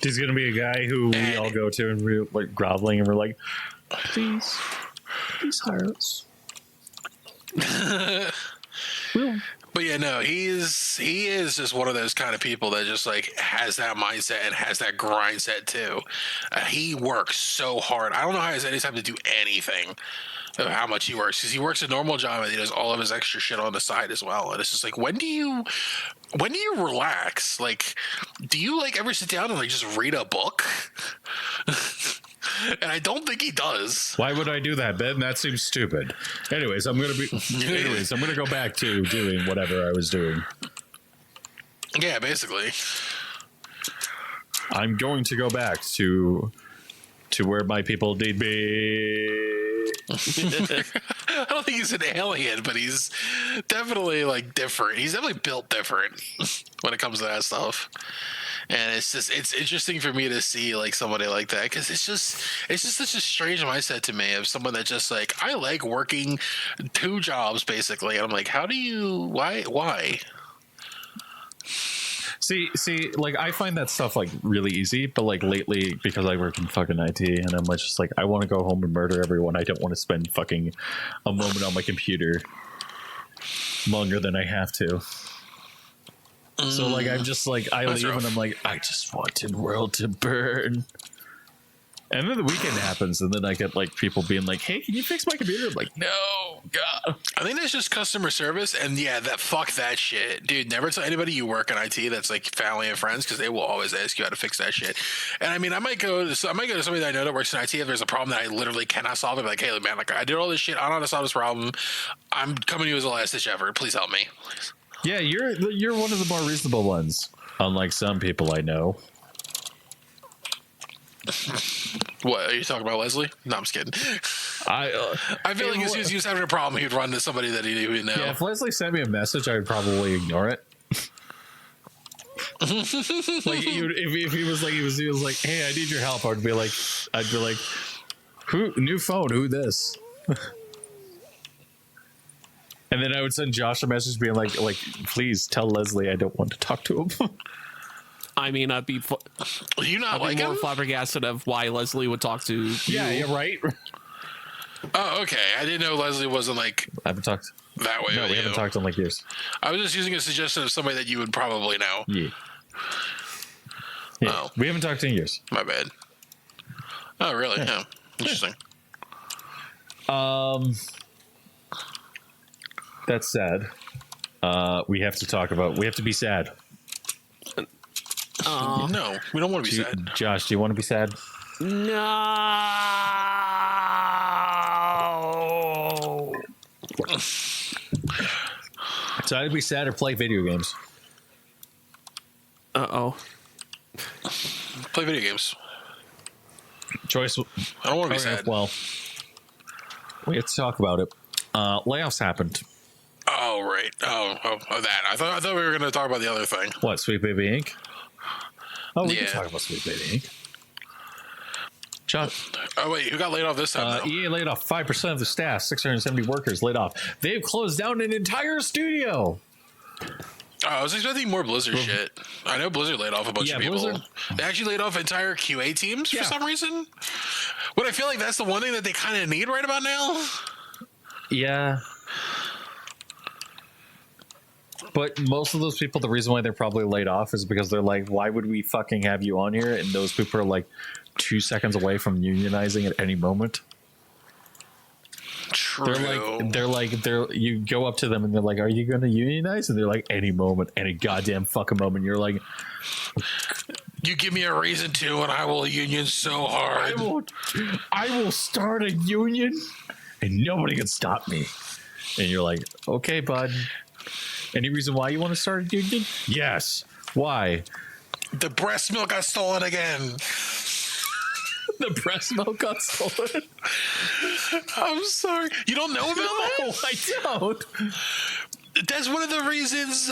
He's gonna be a guy who we all go to and we're like groveling and we're like, please hire us. But yeah, no, he is just one of those kind of people that just like has that mindset and has that grind set too. He works so hard. I don't know how he has any time to do anything of how much he works, because he works a normal job and he does all of his extra shit on the side as well. And it's just like, when do you relax? Like, do you like ever sit down and like just read a book? And I don't think he does. Why would I do that, Ben? That seems stupid. Anyways, I'm gonna go back to doing whatever I was doing. Yeah, basically. I'm going to go back to where my people need me. I don't think he's an alien, but he's definitely like different. He's definitely built different when it comes to that stuff. And it's interesting for me to see like somebody like that, because it's just such a strange mindset to me of someone that just like, I like working 2 jobs basically, and I'm like, why? See, like I find that stuff like really easy, but like lately because I work in fucking IT and I'm just like I want to go home and murder everyone. I don't want to spend fucking a moment on my computer longer than I have to. So like I'm just like I leave and I'm like I just want the world to burn. And then the weekend happens, and then I get like people being like, "Hey, can you fix my computer?" I'm like, "No, God." I think that's just customer service, and yeah, fuck that shit, dude. Never tell anybody you work in IT that's like family and friends, because they will always ask you how to fix that shit. And I mean, I might go to somebody that I know that works in IT if there's a problem that I literally cannot solve. I'm like, "Hey, man, like I did all this shit. I don't know how to solve this problem. I'm coming to you as a last ditch effort. Please help me." Please. Yeah, you're one of the more reasonable ones, unlike some people I know. What are you talking about, Leslie? No, I'm just kidding. I feel like as soon as he was having a problem, he'd run to somebody that he knew. Yeah, if Leslie sent me a message, I would probably ignore it. Like if he was like, "Hey, I need your help," I'd be like, "Who? New phone? Who this?" And then I would send Josh a message being like, "Please tell Leslie I don't want to talk to him." I mean, I'd be you not I'd like be more him? flabbergasted of why Leslie would talk to you. Yeah, right. Oh, okay. I didn't know Leslie wasn't like I haven't talked. that way. No, with we you. haven't talked in like years. I was just using a suggestion of somebody that you would probably know. Yeah. Oh. We haven't talked in years. My bad. Oh, really? Yeah. Interesting. That's sad. We have to be sad. No, we don't want to be sad. Josh, do you want to be sad? No. So I'd be sad or play video games. Uh-oh. Play video games. Choice. I don't want to be Okay, sad. well, we have to talk about it. Layoffs happened. Oh, right. Oh, that. I thought we were going to talk about the other thing. What, Sweet Baby Inc.? Oh, we can Yeah. talk about Sweet Baby Inc. Josh, Oh, wait. Who got laid off this time, though? EA laid off 5% of the staff, 670 workers laid off. They've closed down an entire studio. Oh, I was expecting more Blizzard shit. I know Blizzard laid off a bunch of people. Blizzard. They actually laid off entire QA teams for some reason. But I feel like that's the one thing that they kind of need right about now. Yeah. But most of those people, the reason why they're probably laid off is because they're like, why would we fucking have you on here? And those people are like 2 seconds away from unionizing at any moment. True. You go up to them and they're like, are you going to unionize? And they're like, any moment, any goddamn fucking moment. You're like, You give me a reason to, and I will union so hard. I will start a union and nobody can stop me. And you're like, okay, bud. Any reason why you want to start a union? Yes. Why? The breast milk got stolen again. The breast milk got stolen. I'm sorry. You don't know about that? No, I don't. That's one of the reasons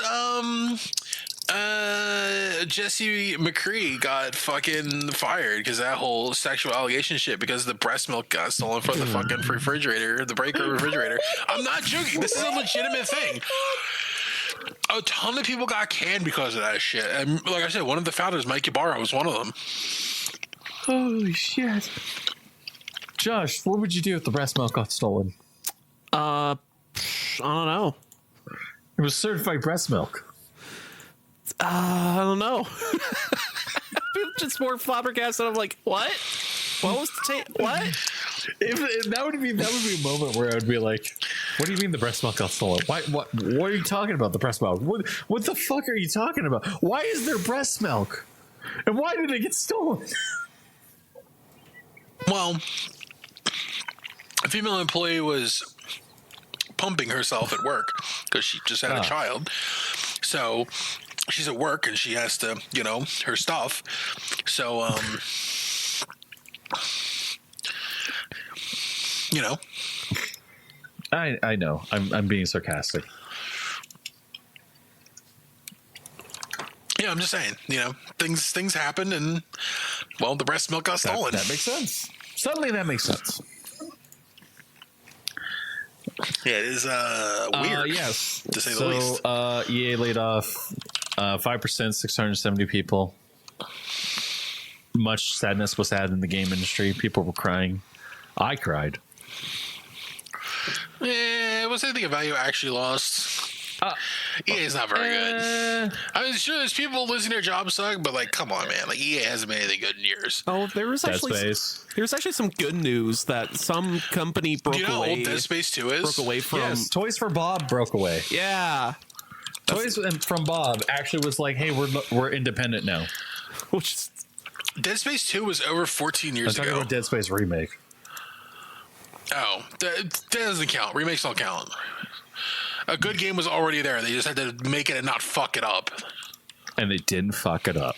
Jesse McCree got fucking fired, because that whole sexual allegation shit, because the breast milk got stolen from the fucking refrigerator, the breaker refrigerator. I'm not joking. This is a legitimate thing. A ton of people got canned because of that shit. And like I said, one of the founders, Mike Ybarra, was one of them. Holy shit. Josh, what would you do if the breast milk got stolen? I don't know. It was certified breast milk. I don't know. Just more flabbergasted. I'm like, what? What was the what? If that would be a moment where I would be like, "What do you mean the breast milk got stolen? Why? What are you talking about? The breast milk? What the fuck are you talking about? Why is there breast milk? And why did it get stolen?" Well, a female employee was pumping herself at work because she just had a child. So she's at work and she has to, her stuff. So, I know. I'm being sarcastic. Yeah, I'm just saying, things happen, and well, the breast milk got stolen. That makes sense. Suddenly that makes sense. Yeah, it is weird. Yes. To say the least. EA laid off 5%, 670 people. Much sadness was had in the game industry. People were crying. I cried. Was anything of value actually lost? EA is not very good. I mean, sure, there's people losing their jobs suck, but like, come on, man. Like, EA hasn't made anything good in years. Oh, there's actually some good news that some company broke Do you know how away. old Dead Space 2 is? Broke away from. Yes, Toys for Bob broke away. Yeah. Toys from Bob actually was like, hey, we're independent now. Which is, Dead Space 2 was over 14 years I'm talking ago. about Dead Space remake. Oh, that doesn't count. Remakes don't count. A good game was already there. They just had to make it and not fuck it up. And they didn't fuck it up.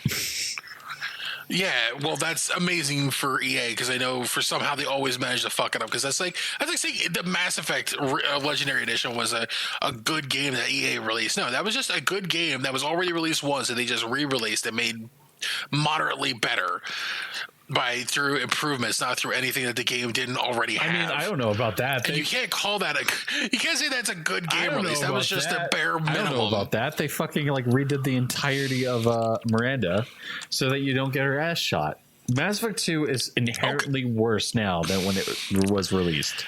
Yeah, well, that's amazing for EA because I know for somehow they always manage to fuck it up. Because that's like saying the Mass Effect Legendary Edition was a good game that EA released. No, that was just a good game that was already released once, and they just re-released and made moderately better through improvements, not through anything that the game didn't already have. I mean, I don't know about that. And you can't call that you can't say that's a good game release. That was just a bare minimum. I don't know about that. They fucking like redid the entirety of Miranda so that you don't get her ass shot. Mass Effect 2 is inherently worse now than when it was released.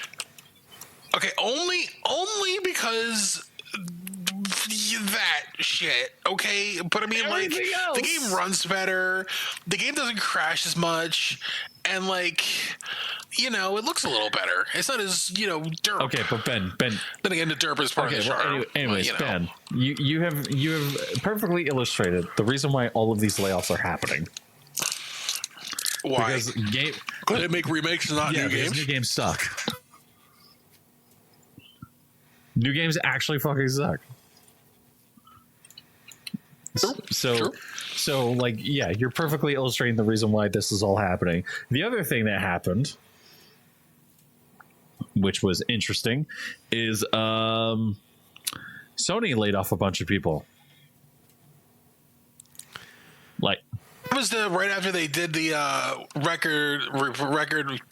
Okay, only because that shit, okay? But I mean, Everything like, else. the game runs better, the game doesn't crash as much, and, like, you know, it looks a little better. It's not as, you know, derp. Okay, but Ben. Then again, the derp is part of the charm. Anyways, but, you know. Ben, you have perfectly illustrated the reason why all of these layoffs are happening. Why? Because They make remakes and not new because games? new games suck. New games actually fucking suck. So, like, yeah, you're perfectly illustrating the reason why this is all happening. The other thing that happened, which was interesting, is Sony laid off a bunch of people. Like, That was right after they did the record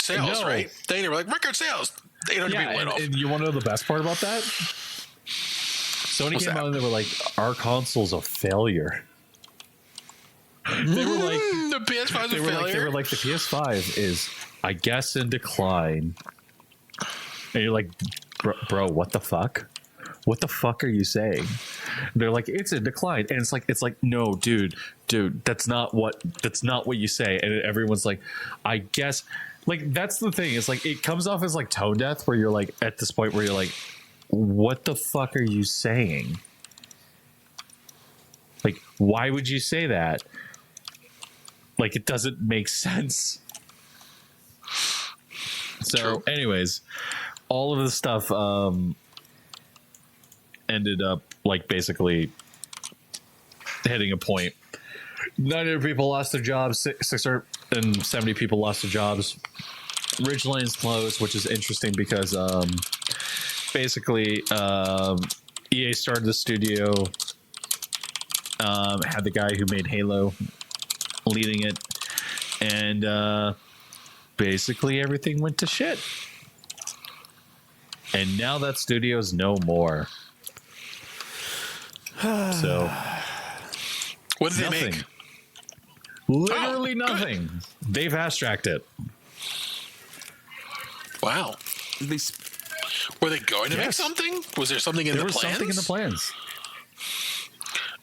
sales, No. right? They were like, record sales. 800 people laid off. and you want to know the best part about that? Sony What's came that? out and they were like, our console's a failure. They were like, The PS5's they a were failure. like, the PS5 is, I guess, in decline. And you're like, bro, what the fuck? What the fuck are you saying? They're like, it's in decline, and it's like, no, dude, that's not what you say. And everyone's like, I guess, like, that's the thing. It's like, it comes off as like tone deaf, where you're like, at this point where you're like, what the fuck are you saying? Like, why would you say that? Like, it doesn't make sense. So, True. anyways, all of the stuff ended up, like, basically hitting a point. 900 people lost their jobs. 670 people lost their jobs. Ridgeline's closed, which is interesting because basically EA started the studio, had the guy who made Halo leading it, and basically everything went to shit. And now that studio's no more. So What did they nothing. make? Literally Oh, good. nothing. They've fast-tracked it. Wow. Were they going to make Yes. something? Was there something in There the was plans? something in the plans.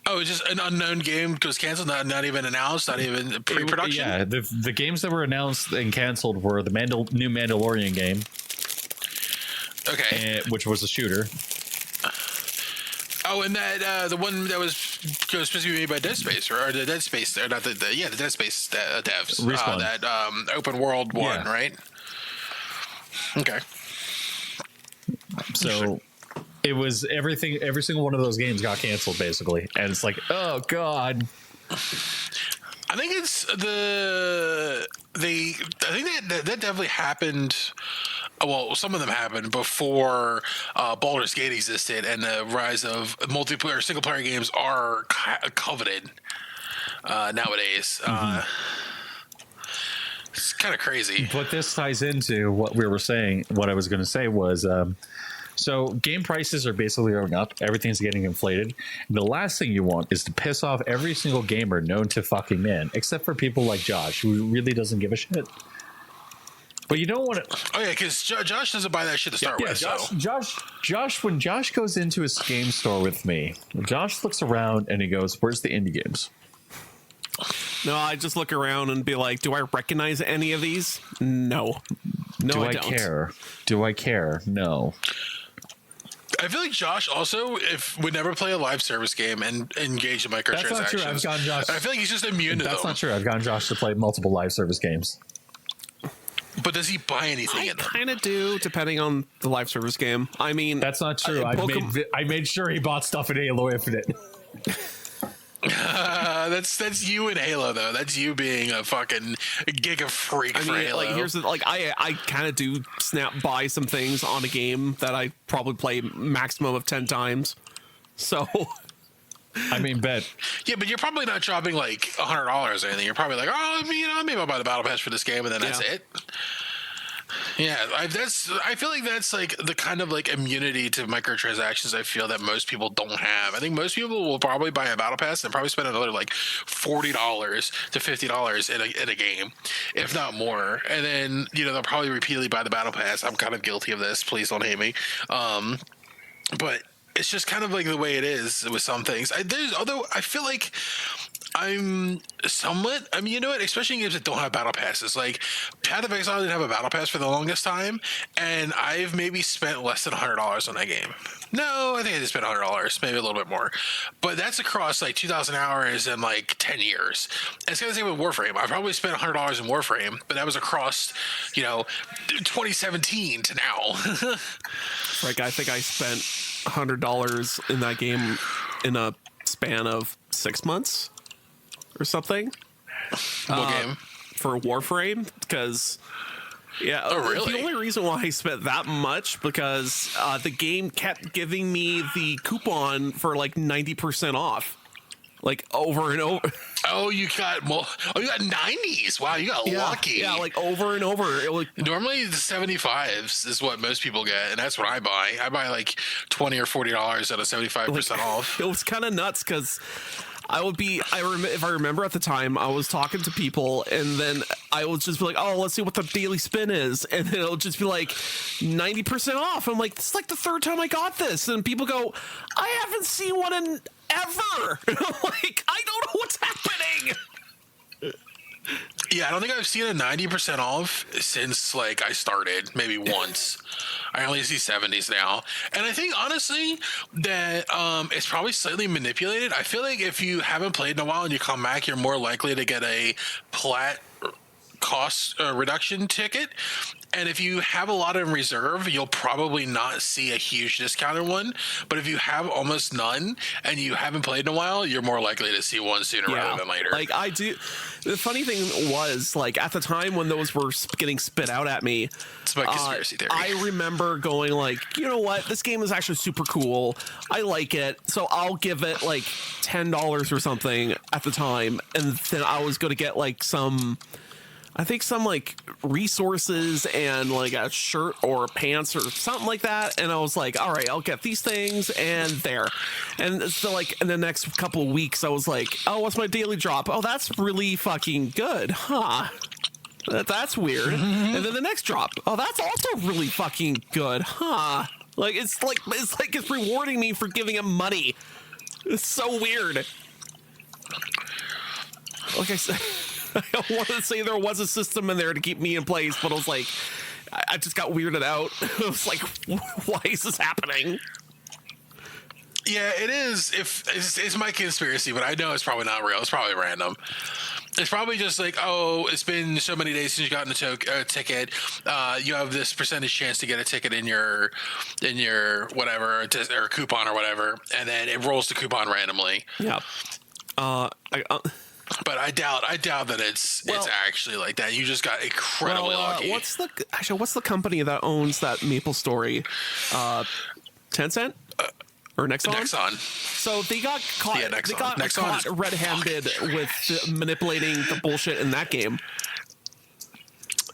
Oh, it's just an unknown game was canceled, not even announced, not even pre-production? Yeah, the games that were announced and canceled were the new Mandalorian game, Okay. which was a shooter. Oh, and that the one that was supposed to be made by Dead Space, or the Dead Space, or not the Dead Space devs. Respawn. That open world one, Yeah. right? Okay. So it was everything. Every single one of those games got canceled, basically, and it's like, oh god. I think it's I think that definitely happened. Well, some of them happened before Baldur's Gate existed, and the rise of multiplayer, single-player games are coveted nowadays. It's kind of crazy. But this ties into what we were saying. What I was going to say was So game prices are basically going up. Everything's getting inflated. And the last thing you want is to piss off every single gamer known to fucking man, except for people like Josh, who really doesn't give a shit. But you don't want to. Oh yeah, because Josh doesn't buy that shit to start with. Josh, when Josh goes into his game store with me, Josh looks around and he goes, "Where's the indie games?" No, I just look around and be like, do I recognize any of these? No. No, I don't. Care? Do I care? No. I feel like Josh also would never play a live service game and engage in microtransactions. That's not true. I've gotten Josh. I feel like he's just immune to them. That's not true. I've gotten Josh to play multiple live service games. But does he buy anything in them? I kind of do, depending on the live service game. I mean, that's not true. I made sure he bought stuff in Halo Infinite. That's you in Halo though. That's you being a fucking giga freak for Halo. Like here's the, like I kind of do snap buy some things on a game that I probably play maximum of 10 times. So I mean, bet. Yeah, but you're probably not dropping like $100 or anything. You're probably like, oh, maybe I'll buy the battle pass for this game, and then that's it. Yeah, I feel like that's like the kind of like immunity to microtransactions I feel that most people don't have. I think most people will probably buy a battle pass and probably spend another like $40 to $50 in a game, if not more. And then they'll probably repeatedly buy the battle pass. I'm kind of guilty of this. Please don't hate me. But it's just kind of like the way it is with some things. Although I feel like I'm somewhat, you know what, especially in games that don't have battle passes. Like Path of Exile didn't have a battle pass for the longest time, and I've maybe spent less than $100 on that game. No, I think I just spent $100, maybe a little bit more. But that's across like 2,000 hours and like 10 years. And it's kind of the same with Warframe. I probably spent $100 in Warframe, but that was across, 2017 to now. Like, I think I spent $100 in that game in a span of 6 months or something. What game? For Warframe, because really? The only reason why I spent that much because the game kept giving me the coupon for like 90% off, like over and over. You got 90s. Wow, you got lucky. Yeah, like over and over. Normally the 75s is what most people get, and that's what I buy. I buy like $20 or $40 at a 75% off. It was kind of nuts because if I remember at the time, I was talking to people, and then I would just be like, "Oh, let's see what the daily spin is," and then it'll just be like 90% off. I'm like, "This is like the third time I got this," and people go, "I haven't seen one in ever." I'm like, I don't know what's happening. Yeah, I don't think I've seen a 90% off since like I started, maybe once. I only see 70s now. And I think honestly that it's probably slightly manipulated. I feel like if you haven't played in a while and you come back, you're more likely to get a plat cost reduction ticket. And if you have a lot in reserve, you'll probably not see a huge discounted one. But if you have almost none and you haven't played in a while, you're more likely to see one sooner rather than later. Like I do. The funny thing was, like at the time when those were getting spit out at me, it's my conspiracy theory. I remember going like, you know what, this game is actually super cool. I like it, so I'll give it like $10 or something at the time, and then I was going to get like some like resources and like a shirt or pants or something like that. And I was like, all right, I'll get these things and there. And so like in the next couple of weeks, I was like, oh, what's my daily drop? Oh, that's really fucking good. Huh. That's weird. And then the next drop. Oh, that's also really fucking good. Huh. Like, it's rewarding me for giving him money. It's so weird. Like I said, I wanted to say there was a system in there to keep me in place, but I was like, I just got weirded out. I was like, why is this happening? Yeah, it is. It's my conspiracy, but I know it's probably not real. It's probably random. It's probably just like, oh, it's been so many days since you got a ticket. You have this percentage chance to get a ticket in your whatever or coupon or whatever, and then it rolls the coupon randomly. Yeah. But I doubt that it's actually like that. You just got incredibly lucky. What's the company that owns that Maple Story? Tencent or Nexon? Nexon. So they got caught. Yeah, Nexon. They got Nexon caught red-handed with manipulating the bullshit in that game.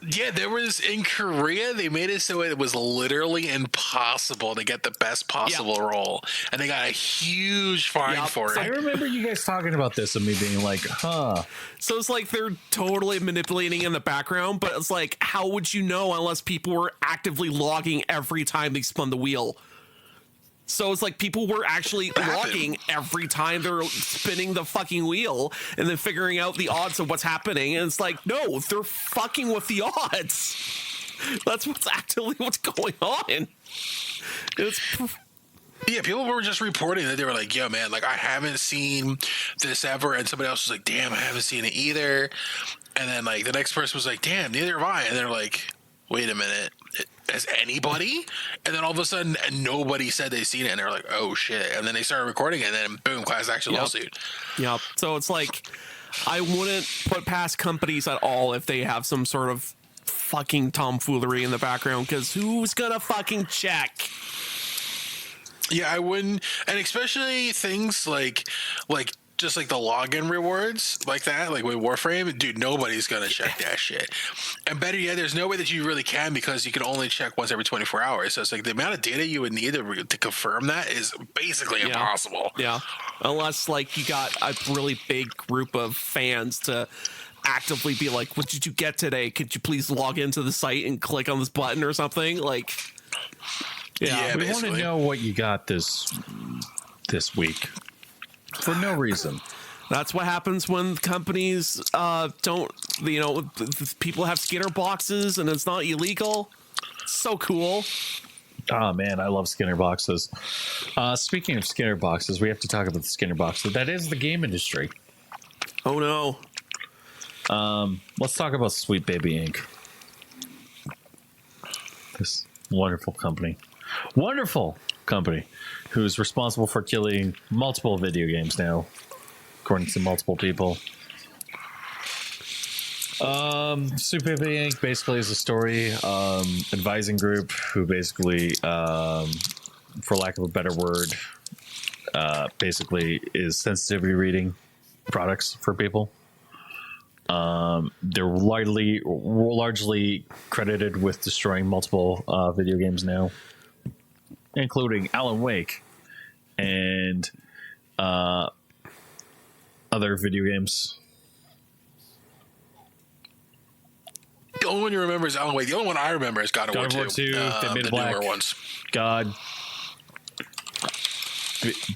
Yeah, there was in Korea. They made it so it was literally impossible to get the best possible role, and they got a huge fine for it. I remember you guys talking about this and me being like, huh. So it's like they're totally manipulating in the background, but it's like, how would you know unless people were actively logging every time they spun the wheel? So it's like people were actually logging every time they're spinning the fucking wheel and then figuring out the odds of what's happening. And it's like, no, they're fucking with the odds. That's what's going on. Yeah, people were just reporting that they were like, yo, man, like, I haven't seen this ever. And somebody else was like, damn, I haven't seen it either. And then, like, the next person was like, damn, neither have I. And they're like, wait a minute. Has anybody? And then all of a sudden, nobody said they'd seen it. And they're like, oh, shit. And then they started recording it. And then, boom, class action lawsuit. Yep. So it's like, I wouldn't put past companies at all if they have some sort of fucking tomfoolery in the background, because who's going to fucking check? Yeah, I wouldn't. And especially things like just like the login rewards like that, like with Warframe, dude, nobody's gonna check that shit. And better yet, there's no way that you really can, because you can only check once every 24 hours. So it's like the amount of data you would need to confirm that is basically impossible. Yeah, unless like you got a really big group of fans to actively be like, what did you get today? Could you please log into the site and click on this button or something? Like, yeah, we want to basically. know what you got this week for no reason. that's what happens when companies don't, people have Skinner boxes and it's not illegal. So cool. Oh man, I love Skinner boxes. Speaking of Skinner boxes, we have to talk about the Skinner boxes. That is the game industry. Oh no. Let's talk about Sweet Baby Inc. This wonderful company who's responsible for killing multiple video games now, according to multiple people. Sweet Baby Inc. basically is a story advising group who basically, for lack of a better word, basically is sensitivity reading products for people. They're largely credited with destroying multiple video games now, including Alan Wake and other video games. The only one you remember is Alan Wake. The only one I remember is God of War 2. They made the Black. newer ones. God.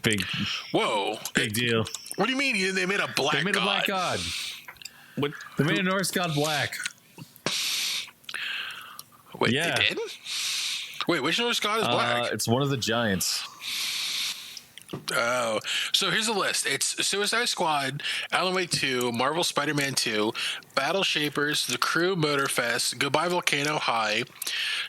Big deal. What do you mean they made a black They made god? a black god. What? They made a Norse god black. Wait, Yeah. they did? Wait, which Norse god is black? It's one of the giants. Oh, so here's a list. It's Suicide Squad, Alan Wake 2, Marvel Spider-Man 2, Battle Shapers, The Crew Motorfest, Goodbye Volcano High,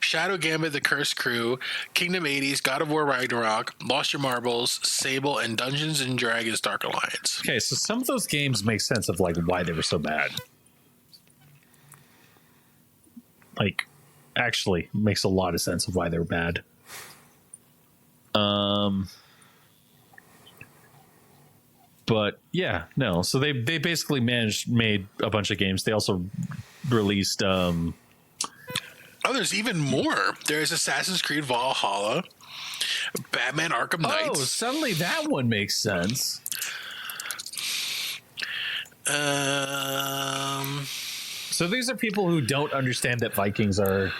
Shadow Gambit, The Cursed Crew, Kingdom 80s, God of War Ragnarok, Lost Your Marbles, Sable, and Dungeons and Dragons Dark Alliance. Okay, so some of those games make sense of like why they were so bad. Like, actually makes a lot of sense of why they were bad. But yeah, no. So they basically made a bunch of games. They also released Oh, there's even more. There's Assassin's Creed Valhalla, Batman Arkham Knights. Oh, suddenly that one makes sense. So these are people who don't understand that Vikings are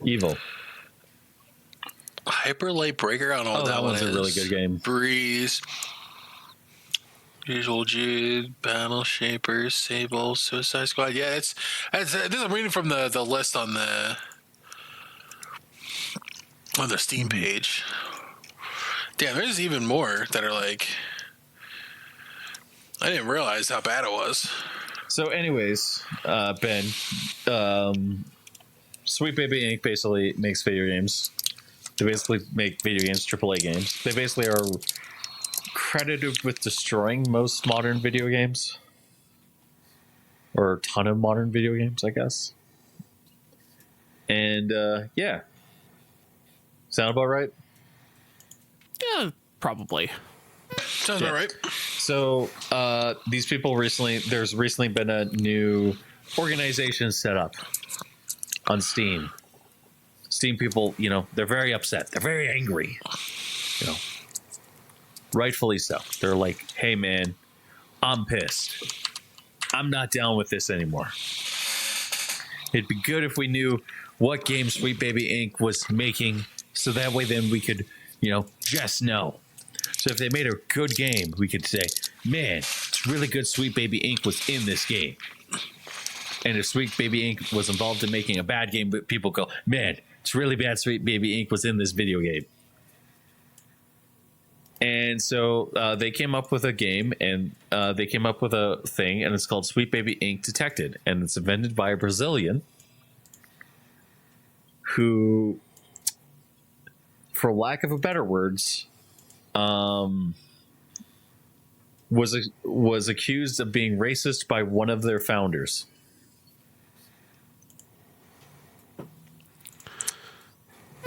evil. Hyper Light Breaker. I don't know what that one one's a is. really good game. Breeze, Usual Jude, Battle Shapers, Sable, Suicide Squad. Yeah, it's this I'm reading from the list on the Steam page. Damn, there's even more that are like, I didn't realize how bad it was. So, anyways, Ben, Sweet Baby Inc. basically makes video games. They basically make video games, AAA games. They basically are credited with destroying most modern video games, or a ton of modern video games, I guess. And yeah, sound about right? Yeah, probably. Sounds about right. So these people there's recently been a new organization set up on Steam. Steam people, they're very upset. They're very angry. Rightfully so. They're like, hey, man, I'm pissed. I'm not down with this anymore. It'd be good if we knew what game Sweet Baby Inc. was making, so that way then we could, just know. So if they made a good game, we could say, man, it's really good Sweet Baby Inc. was in this game. And if Sweet Baby Inc. was involved in making a bad game, but people go, man, it's really bad Sweet Baby Inc. was in this video game. And so they came up with a game, and they came up with a thing, and it's called Sweet Baby Inc. Detected. And it's invented by a Brazilian who, for lack of a better words, was accused of being racist by one of their founders.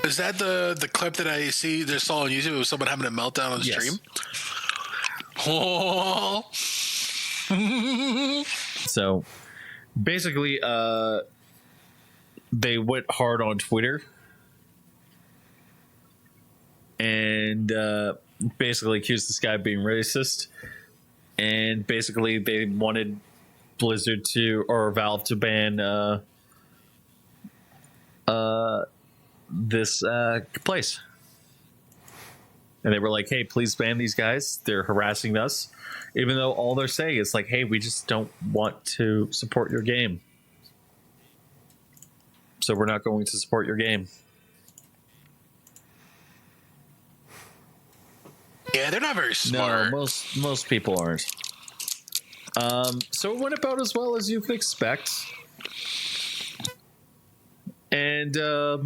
Is that the clip that I just saw on YouTube of someone having a meltdown on the stream? Oh. So basically, they went hard on Twitter and basically accused this guy of being racist. And basically, they wanted Blizzard or Valve to ban this place. And they were like, hey, please ban these guys. They're harassing us. Even though all they're saying is like, hey, we just don't want to support your game. So we're not going to support your game. Yeah, they're not very smart. No, most people aren't. So it went about as well as you could expect. And now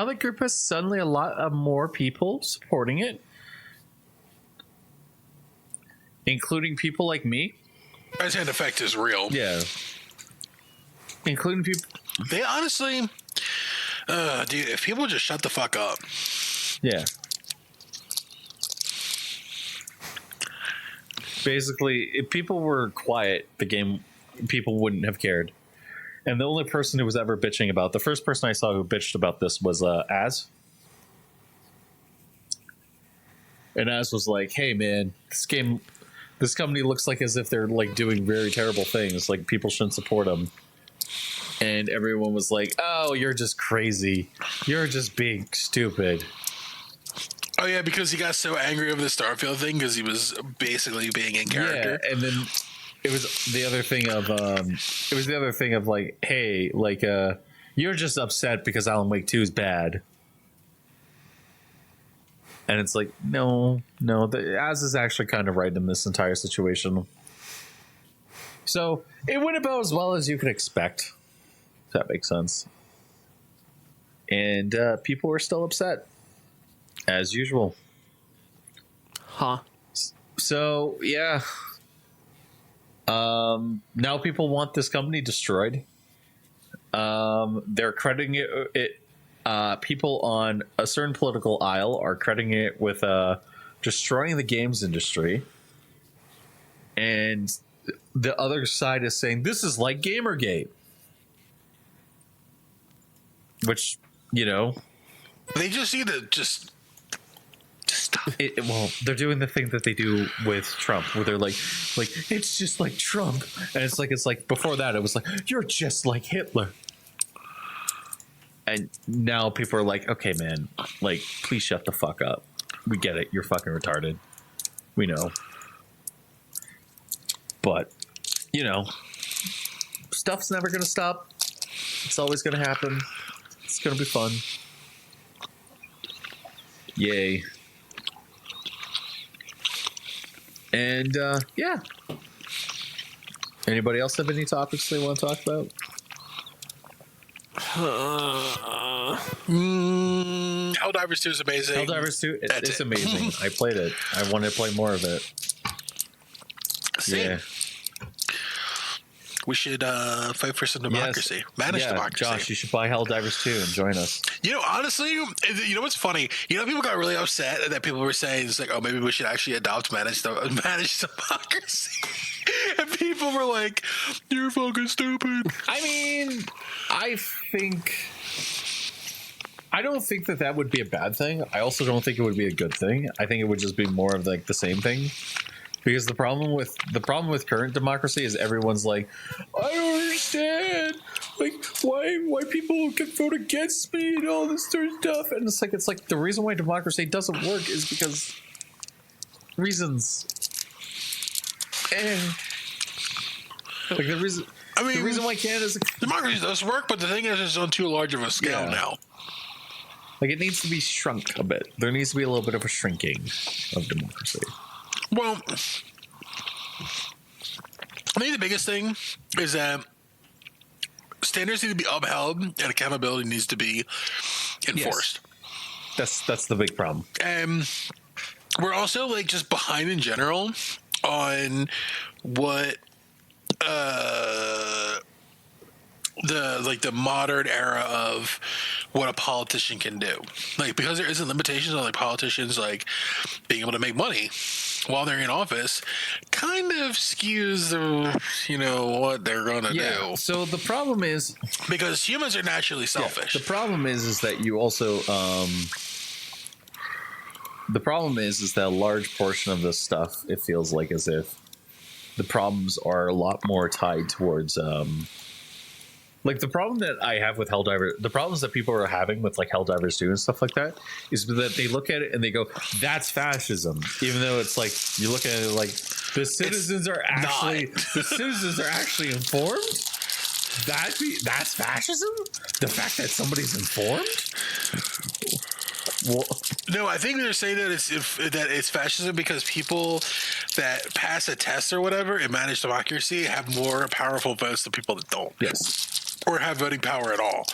the group has suddenly a lot of more people supporting it, including people like me. First-hand effect is real. Yeah, including people. They honestly, dude, if people just shut the fuck up. Yeah. Basically, if people were quiet, people wouldn't have cared. And the only person who was ever bitching about, the first person I saw who bitched about this was Az. And Az was like, hey man, this company looks like as if they're like doing very terrible things. Like people shouldn't support them. And everyone was like, oh, you're just crazy. You're just being stupid. Oh yeah, because he got so angry over the Starfield thing because he was basically being in character. Yeah, and then it was the other thing of like, hey, like you're just upset because Alan Wake 2 is bad. And it's like, no, Az is actually kind of right in this entire situation. So it went about as well as you could expect, if that makes sense. And people were still upset, as usual. Huh. So, yeah. Now people want this company destroyed. They're crediting it people on a certain political aisle are crediting it with destroying the games industry. And the other side is saying this is like Gamergate. Which, they just need to just stop. Well, they're doing the thing that they do with Trump, where they're like it's just like Trump, and it's like before that it was like you're just like Hitler, and now people are like, okay, man, like please shut the fuck up. We get it, you're fucking retarded. We know, but stuff's never gonna stop. It's always gonna happen. It's gonna be fun. Yay. And yeah. Anybody else have any topics they want to talk about? Helldivers 2 is amazing. Helldivers 2, it's amazing. I played it. I want to play more of it. Same. Yeah. We should fight for some democracy. Yes. Manage democracy. Josh, you should buy Helldivers 2 and join us. Honestly, what's funny? People got really upset that people were saying it's like, oh, maybe we should actually adopt manage democracy. And people people were like, "You're fucking stupid." I mean, I don't think that would be a bad thing. I also don't think it would be a good thing. I think it would just be more of like the same thing. Because the problem with current democracy is everyone's like, I don't understand, like why people can vote against me and all this sort of stuff. And it's like the reason why democracy doesn't work is because reasons. And like the reason why Canada's democracy does work, but the thing is, it's on too large of a scale now. Like it needs to be shrunk a bit. There needs to be a little bit of a shrinking of democracy. Well, I think the biggest thing is that standards need to be upheld and accountability needs to be enforced. Yes. That's the big problem. And we're also like just behind in general on what the modern era of what a politician can do. Like, because there isn't limitations on like politicians like being able to make money while they're in office, kind of skews the what they're gonna do. So the problem is, because humans are naturally selfish. The problem is that you also the problem is that a large portion of this stuff, it feels like as if the problems are a lot more tied towards like the problem that I have with Helldivers, the problems that people are having with like Helldivers 2 and stuff like that is that they look at it and they go, that's fascism. Even though it's like, you look at it like the citizens are actually informed. That's fascism? The fact that somebody's informed? Well, no, I think they're saying that it's fascism because people that pass a test or whatever and manage democracy have more powerful votes than people that don't. Yes. Or have voting power at all.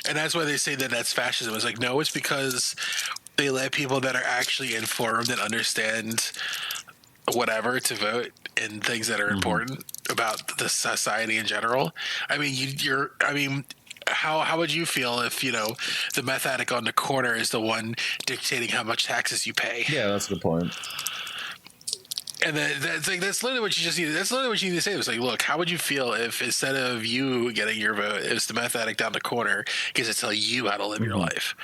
And that's why they say that that's fascism. It's like, no, it's because they let people that are actually informed and understand whatever to vote in things that are important about the society in general. I mean, how would you feel if, the meth addict on the corner is the one dictating how much taxes you pay? Yeah, that's a good point. And that's literally what you just need. That's literally what you need to say. It's like, look, how would you feel if instead of you getting your vote, it's the meth addict down the corner gets to tell you how to live your life?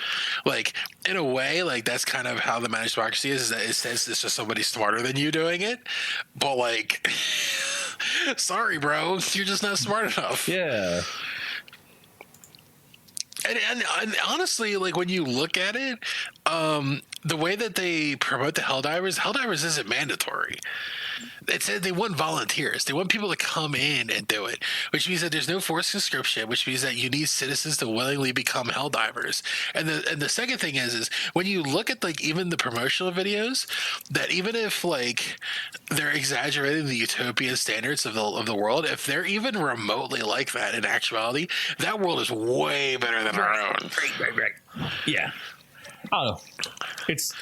Like, in a way, like that's kind of how the managed democracy is that it says it's just somebody smarter than you doing it. But like, sorry, bro, you're just not smart enough. Yeah. And honestly, like when you look at it, the way that they promote the Helldivers isn't mandatory. It said they want volunteers. They want people to come in and do it, which means that there's no forced conscription, which means that you need citizens to willingly become Helldivers. And the second thing is when you look at like even the promotional videos, that even if like they're exaggerating the utopian standards of the world, if they're even remotely like that in actuality, that world is way better than our own. Right. Yeah. I don't know. It's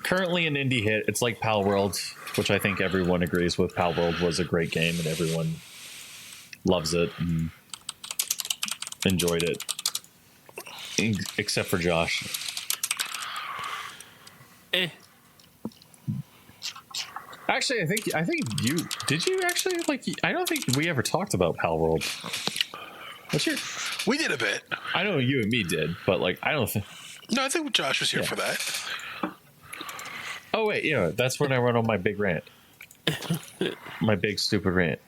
currently an indie hit. It's like Pal World, which I think everyone agrees with. Pal World was a great game and everyone loves it and enjoyed it, except for Josh. Actually, I think you did. You actually like? I don't think we ever talked about Pal World. We did a bit. I know you and me did, but like I don't think. No, I think Josh was here for that. Oh wait, that's when I run on my big rant, my big stupid rant.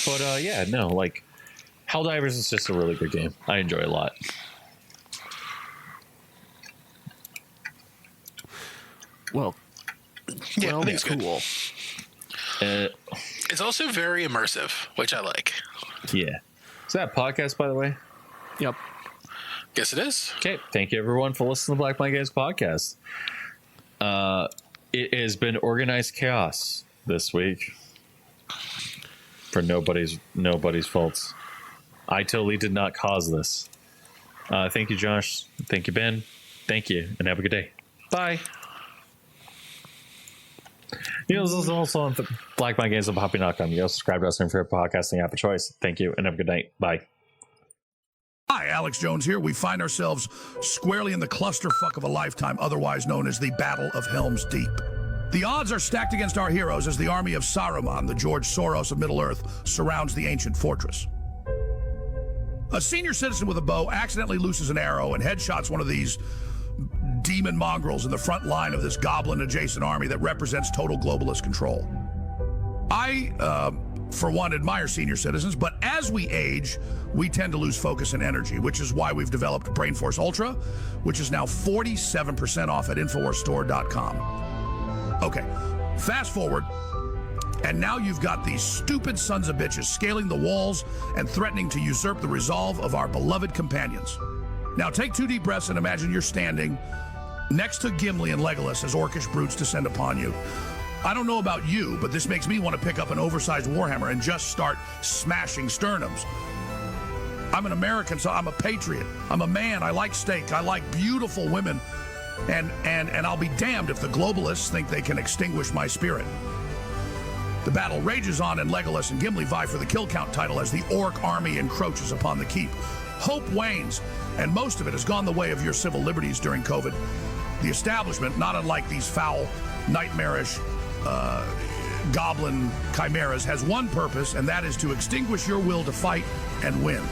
But like Helldivers is just a really good game. I enjoy it a lot. Well, it's cool. It's also very immersive, which I like. Yeah. Is that a podcast, by the way? Yep. Yes, it is. Okay. Thank you, everyone, for listening to Black My Games podcast. It has been organized chaos this week for nobody's faults. I totally did not cause this. Thank you, Josh. Thank you, Ben. Thank you, and have a good day. Bye. This is also on Black My Games on Poppy.com. You also subscribe to us on your favorite podcasting app of choice. Thank you, and have a good night. Bye. Hi, Alex Jones here. We find ourselves squarely in the clusterfuck of a lifetime, otherwise known as the Battle of Helm's Deep. The odds are stacked against our heroes as the army of Saruman, the George Soros of Middle-earth, surrounds the ancient fortress. A senior citizen with a bow accidentally looses an arrow and headshots one of these demon mongrels in the front line of this goblin-adjacent army that represents total globalist control. I, for one, admire senior citizens, but as we age, we tend to lose focus and energy, which is why we've developed BrainForce Ultra, which is now 47% off at InfoWarsStore.com. Okay, fast forward, and now you've got these stupid sons of bitches scaling the walls and threatening to usurp the resolve of our beloved companions. Now take 2 deep breaths and imagine you're standing next to Gimli and Legolas as orcish brutes descend upon you. I don't know about you, but this makes me want to pick up an oversized warhammer and just start smashing sternums. I'm an American, so I'm a patriot. I'm a man. I like steak. I like beautiful women. And I'll be damned if the globalists think they can extinguish my spirit. The battle rages on, and Legolas and Gimli vie for the kill count title as the orc army encroaches upon the keep. Hope wanes, and most of it has gone the way of your civil liberties during COVID. The establishment, not unlike these foul, nightmarish goblin chimeras, has one purpose, and that is to extinguish your will to fight and win.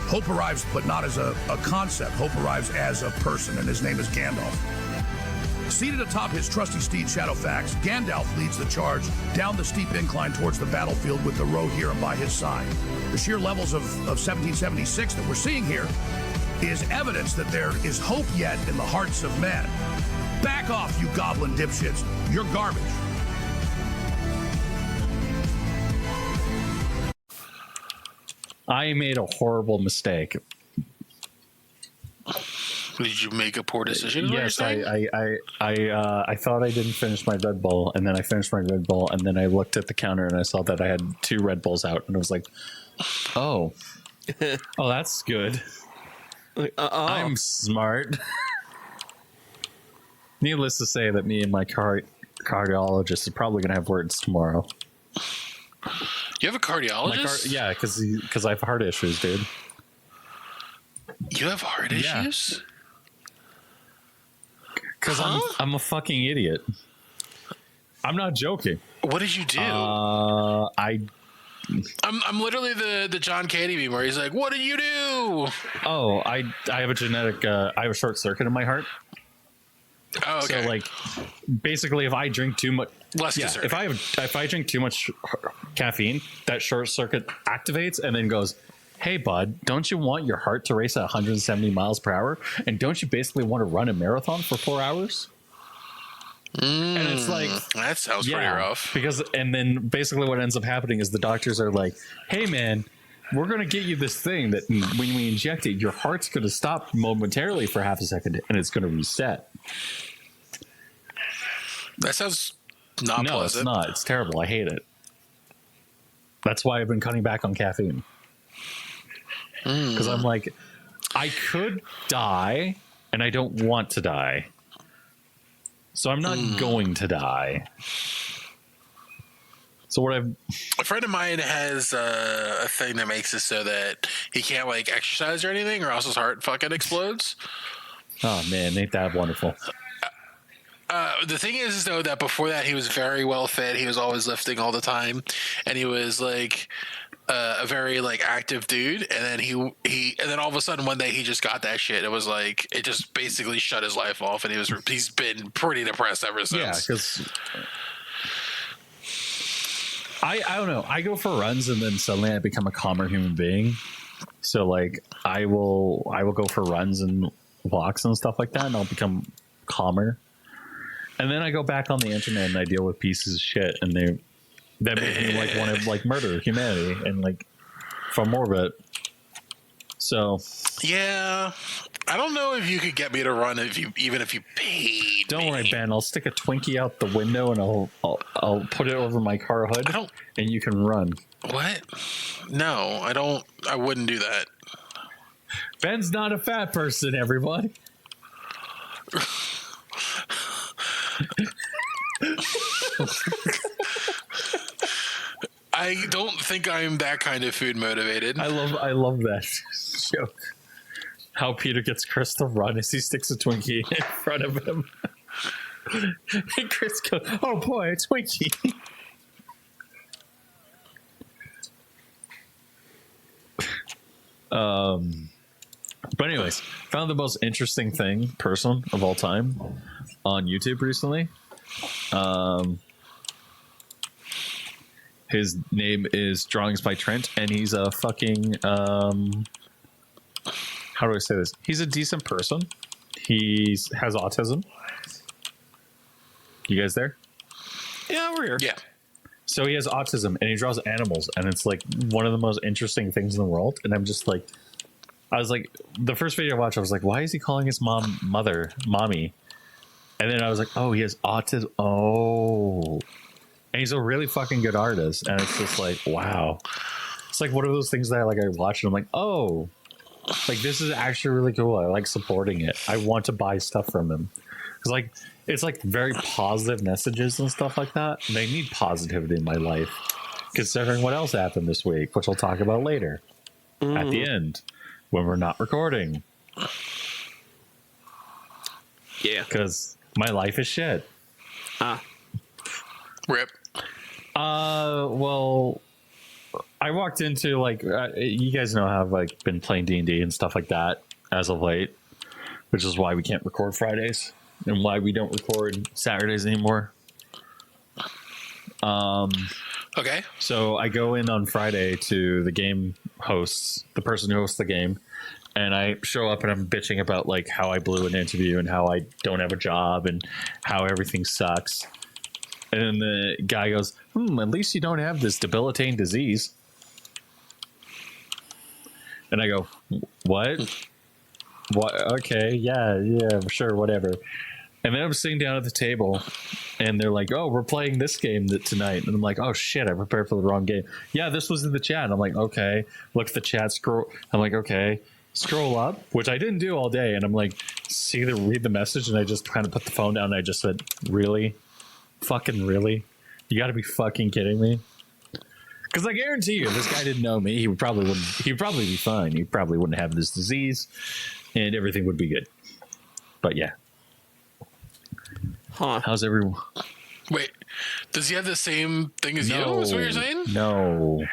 Hope arrives, but not as a concept. Hope arrives as a person, and his name is Gandalf. Seated atop his trusty steed Shadowfax, Gandalf leads the charge down the steep incline towards the battlefield with the Rohirrim by his side. The sheer levels of 1776 that we're seeing here is evidence that there is hope yet in the hearts of men. Back off, you goblin dipshits. You're garbage. I made a horrible mistake. Did you make a poor decision? Yes, I thought I didn't finish my Red Bull, and then I finished my Red Bull, and then I looked at the counter and I saw that I had 2 Red Bulls out, and I was like, "Oh, oh, that's good. I'm smart." Needless to say that me and my cardiologist are probably going to have words tomorrow. You have a cardiologist? Yeah, because I have heart issues, dude. You have heart issues? Because I'm a fucking idiot. I'm not joking. What did you do? I'm literally the John Candy meme where he's like, "What did you do?" Oh, I have a genetic. I have a short circuit in my heart. Oh, okay. So like, basically, if I drink too much, if I drink too much caffeine, that short circuit activates and then goes, "Hey, bud, don't you want your heart to race at 170 miles per hour? And don't you basically want to run a marathon for 4 hours?" And it's like, that sounds pretty rough. And then basically what ends up happening is the doctors are like, "Hey, man, we're going to get you this thing that when we inject it, your heart's going to stop momentarily for half a second and it's going to reset." That sounds not pleasant. No, it's not. It's terrible. I hate it. That's why I've been cutting back on caffeine. Because I'm like, I could die and I don't want to die. So I'm not going to die. So a friend of mine has a thing that makes it so that he can't like exercise or anything, or else his heart fucking explodes. Oh man, ain't that wonderful? The thing is though that before that he was very well fit. He was always lifting all the time, and he was like a very like active dude. And then and then all of a sudden one day he just got that shit. It was like it just basically shut his life off, and he's been pretty depressed ever since. Yeah, because I don't know. I go for runs and then suddenly I become a calmer human being. So like I will go for runs and walks and stuff like that, and I'll become calmer. And then I go back on the internet and I deal with pieces of shit, and that make me like want to like murder humanity and like from orbit. So yeah, I don't know if you could get me to run even if you paid. Don't worry, Ben. I'll stick a Twinkie out the window and I'll put it over my car hood, and you can run. What? No, I don't. I wouldn't do that. Ben's not a fat person, everybody. I don't think I'm that kind of food motivated. I love that joke. How Peter gets Chris to run as he sticks a Twinkie in front of him. And Chris goes, "Oh boy, it's Twinkie." But anyways, found the most interesting person of all time on YouTube recently. His name is Drawings by Trent, and he's a fucking how do I say this? He's a decent person. He has autism. You guys there? Yeah, we're here. Yeah. So he has autism, and he draws animals, and it's like one of the most interesting things in the world. And I'm just like, I was like, the first video I watched, I was like, why is he calling his mom mommy? And then I was like, oh, he has autism. Oh, and he's a really fucking good artist. And it's just like, wow. It's like one of those things that I watch and I'm like, oh, like this is actually really cool. I like supporting it. I want to buy stuff from him. Because like, it's like very positive messages and stuff like that. And I need positivity in my life, considering what else happened this week, which I'll talk about later at the end when we're not recording. Yeah. Because my life is shit. Rip. Well, I walked into you guys know how I've like been playing D&D and stuff like that as of late, which is why we can't record Fridays and why we don't record Saturdays anymore. Okay. So I go in on Friday to the game hosts, the person who hosts the game, and I show up and I'm bitching about like how I blew an interview and how I don't have a job and how everything sucks. And then the guy goes, at least you don't have this debilitating disease. And I go, what? What? Okay, yeah, sure, whatever. And then I'm sitting down at the table, and they're like, oh, we're playing this game tonight. And I'm like, oh, shit, I prepared for the wrong game. Yeah, this was in the chat. And I'm like, okay. Look at the chat, scroll. I'm like, okay. Scroll up, which I didn't do all day. And I'm like, read the message, and I just kind of put the phone down, and I just said, really? Fucking really? You got to be fucking kidding me. Because I guarantee you, if this guy didn't know me, he'd probably be fine. He probably wouldn't have this disease, and everything would be good. But yeah. Huh. How's everyone? Wait, does he have the same thing as you? Is what you're saying? No.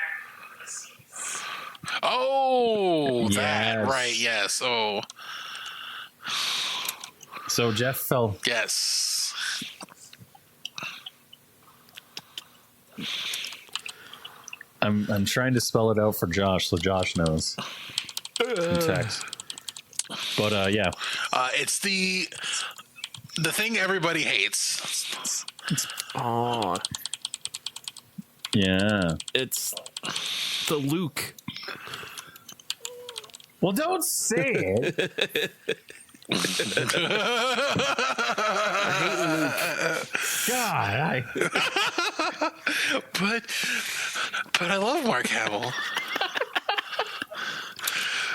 Oh, that Yes. right? Yes. Oh, So Jeff fell. yes. I'm trying to spell it out for Josh, so Josh knows. In text. But yeah. It's the thing everybody hates. Oh, Yeah. it's the Luke. Well, don't say it. God, But I love Mark Hamill.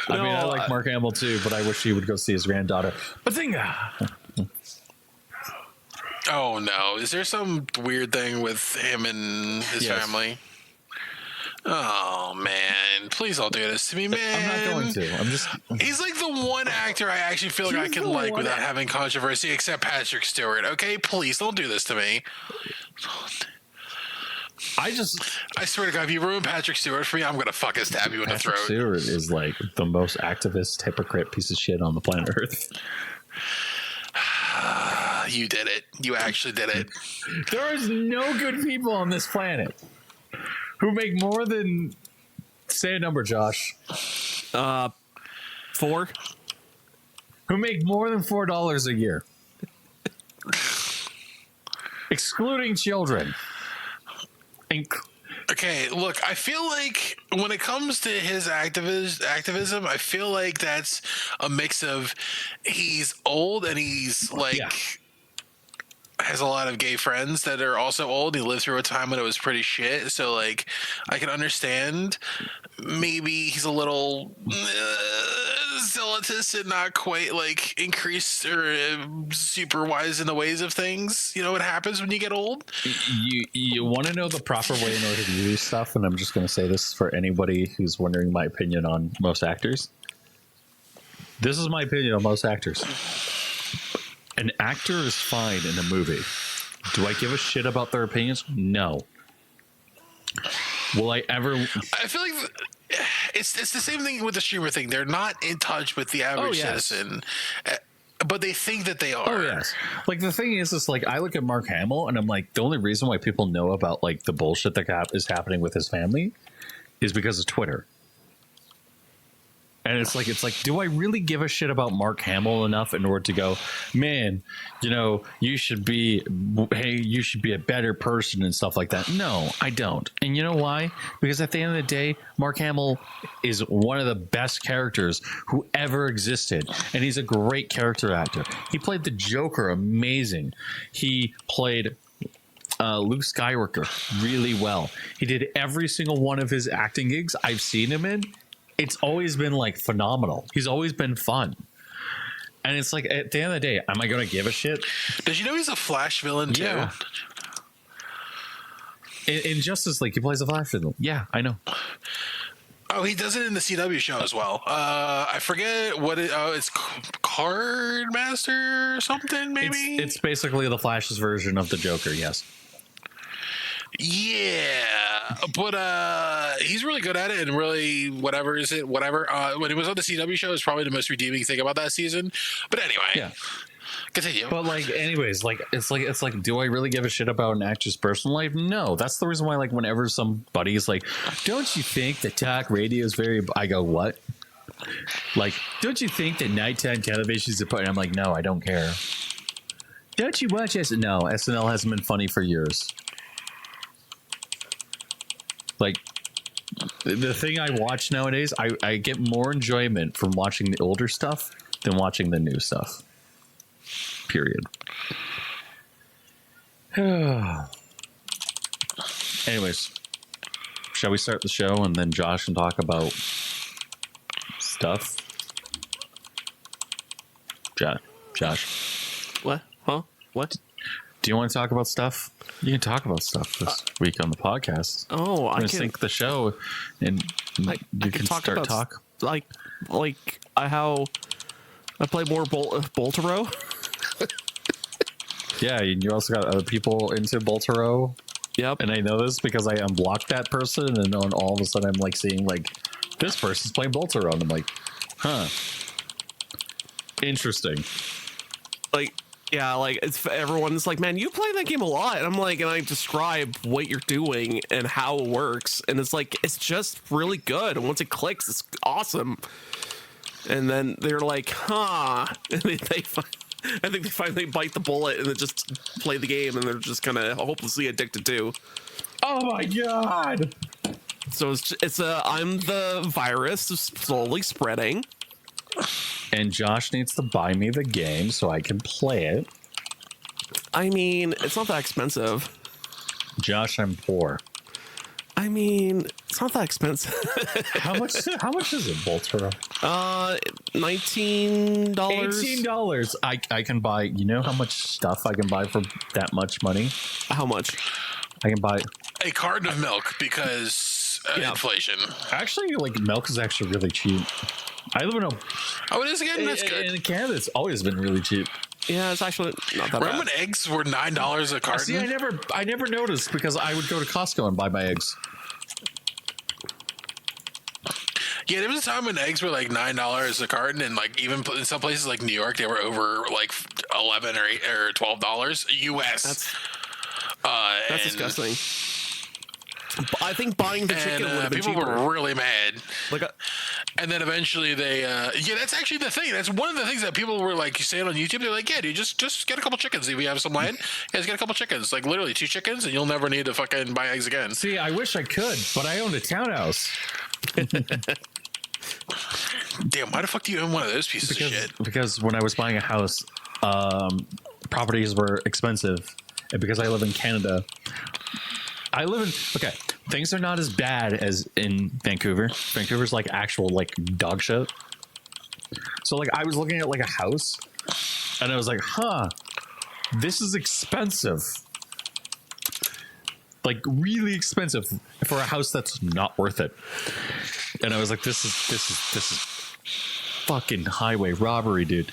I mean, I like Mark Hamill too, but I wish he would go see his granddaughter. Bazinga! Oh no! Is there some weird thing with him and his Yes. family? Oh man! Please don't do this to me, man. I'm not going to. I'm just. He's like the one actor I actually feel like I He's can the like one without having controversy, except Patrick Stewart. Okay, please don't do this to me. I swear to God, if you ruin Patrick Stewart for me, I'm gonna fucking stab you in Patrick the throat. Stewart is like the most activist, hypocrite piece of shit on the planet Earth. You did it. You actually did it. There is no good people on this planet who make more than, say a number, Josh. 4. Who make more than $4 a year, excluding children. Okay, look, I feel like when it comes to his activism, I feel like that's a mix of he's old and he's like Yeah. has a lot of gay friends that are also old. He lived through a time when it was pretty shit, so like I can understand maybe he's a little zealotous and not quite like increased or super wise in the ways of things. You know what happens when you get old? You want to know the proper way in order to do stuff, and I'm just going to say this for anybody who's wondering my opinion on most actors. This is my opinion on most actors. An actor is fine in a movie. Do I give a shit about their opinions? No. Will I ever? I feel like it's the same thing with the streamer thing. They're not in touch with the average citizen, but they think that they are. Oh yes. Like the thing is like I look at Mark Hamill and I'm like, the only reason why people know about like the bullshit that is happening with his family is because of Twitter. And it's like, do I really give a shit about Mark Hamill enough in order to go, man, you know, you should be a better person and stuff like that? No, I don't. And you know why? Because at the end of the day, Mark Hamill is one of the best characters who ever existed. And he's a great character actor. He played the Joker amazing. He played Luke Skywalker really well. He did every single one of his acting gigs I've seen him in. It's always been like phenomenal. He's always been fun. And it's like at the end of the day, am I going to give a shit? Did you know he's a Flash villain too? Yeah. In Justice League, he plays a Flash villain. Yeah, I know. Oh, he does it in the CW show as well. I forget what it. Oh, it's Card Master or something. Maybe it's basically the Flash's version of the Joker. Yes. Yeah, but he's really good at it, and really whatever. When he was on the CW show, is probably the most redeeming thing about that season. But anyway, yeah. Continue. But like, anyways, like it's like, do I really give a shit about an actor's personal life? No. That's the reason why, like, whenever somebody is like, don't you think that talk radio is very? I go, what? Like, don't you think that nighttime television is important? I'm like, no, I don't care. Don't you watch SNL? No, SNL hasn't been funny for years. Like, the thing I watch nowadays, I get more enjoyment from watching the older stuff than watching the new stuff. Period. Anyways, shall we start the show and then Josh can talk about stuff? Josh. What? Huh? What? Do you want to talk about stuff? You can talk about stuff this week on the podcast. Oh, I can sync the show, and you can talk start about talk. Like how I play more Boltero. Yeah, and you also got other people into Boltero. Yep. And I know this because I unblocked that person, and then all of a sudden I'm like seeing like this person's playing Boltero, and I'm like, huh, interesting. Like. Yeah, like everyone's like, man, you play that game a lot. And I'm like, and I describe what you're doing and how it works. And it's like, it's just really good. And once it clicks, it's awesome. And then they're like, huh. And I think they finally bite the bullet and then just play the game. And they're just kind of hopelessly addicted too. Oh my God. So I'm the virus slowly spreading. And Josh needs to buy me the game so I can play it. I mean, it's not that expensive. Josh, I'm poor. I mean, it's not that expensive. How much is it, Boltero? $19. $18. I can buy, you know how much stuff I can buy for that much money? How much? I can buy a carton of milk because inflation. Actually, like milk is actually really cheap. I live in it is again. That's good. In Canada, it's always been really cheap. Yeah, it's actually not that bad. Remember when eggs were $9 a carton? See, I never noticed because I would go to Costco and buy my eggs. Yeah, there was a time when eggs were like $9 a carton, and like even in some places like New York, they were over like $11 or $12 US. That's disgusting. I think buying the chicken would have been people cheaper. were really mad. Like, and then eventually they, that's actually the thing. That's one of the things that people were like saying on YouTube. They're like, yeah, dude, just get a couple chickens if you have some land. Yeah, just get a couple chickens, like literally 2 chickens, and you'll never need to fucking buy eggs again. See, I wish I could, but I own a townhouse. Damn, why the fuck do you own one of those pieces of shit? Because when I was buying a house, properties were expensive, and because I live in Canada. Things are not as bad as in Vancouver. Vancouver's like actual like dog shit. So like I was looking at like a house and I was like, huh, this is expensive. Like really expensive for a house that's not worth it. And I was like, this is fucking highway robbery, dude.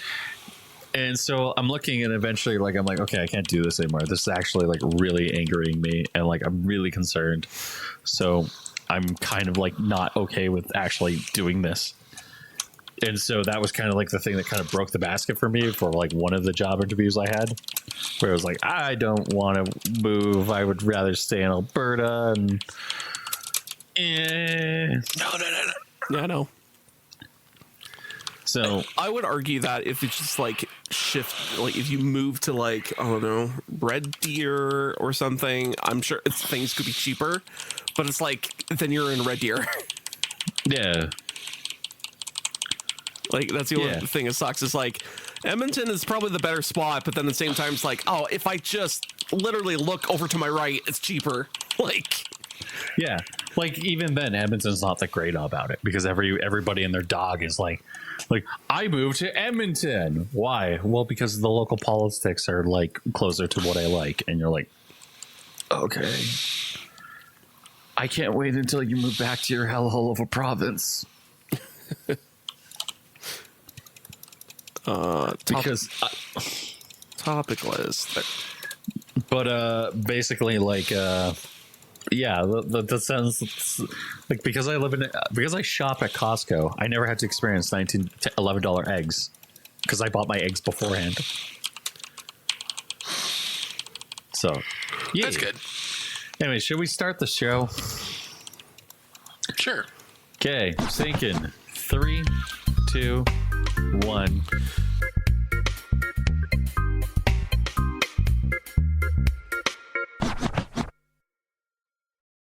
And so I'm looking, and eventually, like, I'm like, okay, I can't do this anymore. This is actually like really angering me, and like I'm really concerned. So I'm kind of like not okay with actually doing this. And so that was kind of like the thing that kind of broke the basket for me for like one of the job interviews I had, where I was like, I don't want to move. I would rather stay in Alberta. And No. Yeah, I know. So I would argue that if it's just like shift, like if you move to like, I don't know, Red Deer or something, I'm sure things could be cheaper, but it's like, then you're in Red Deer. yeah. Like that's the only thing that sucks is like Edmonton is probably the better spot, but then at the same time it's like, oh, if I just literally look over to my right, it's cheaper. Like, Yeah, like even then, Edmonton's not that great about it because everybody and their dog is like I moved to Edmonton. Why? Well, because the local politics are like closer to what I like, and you're like, okay, I can't wait until you move back to your hellhole of a province. Because topic list. But basically, like, yeah, the sense like because I shop at Costco, I never had to experience $19 to $11 eggs because I bought my eggs beforehand. So, yeah, That's good. Anyway, should we start the show? Sure. Okay, thinking 3, 2, 1.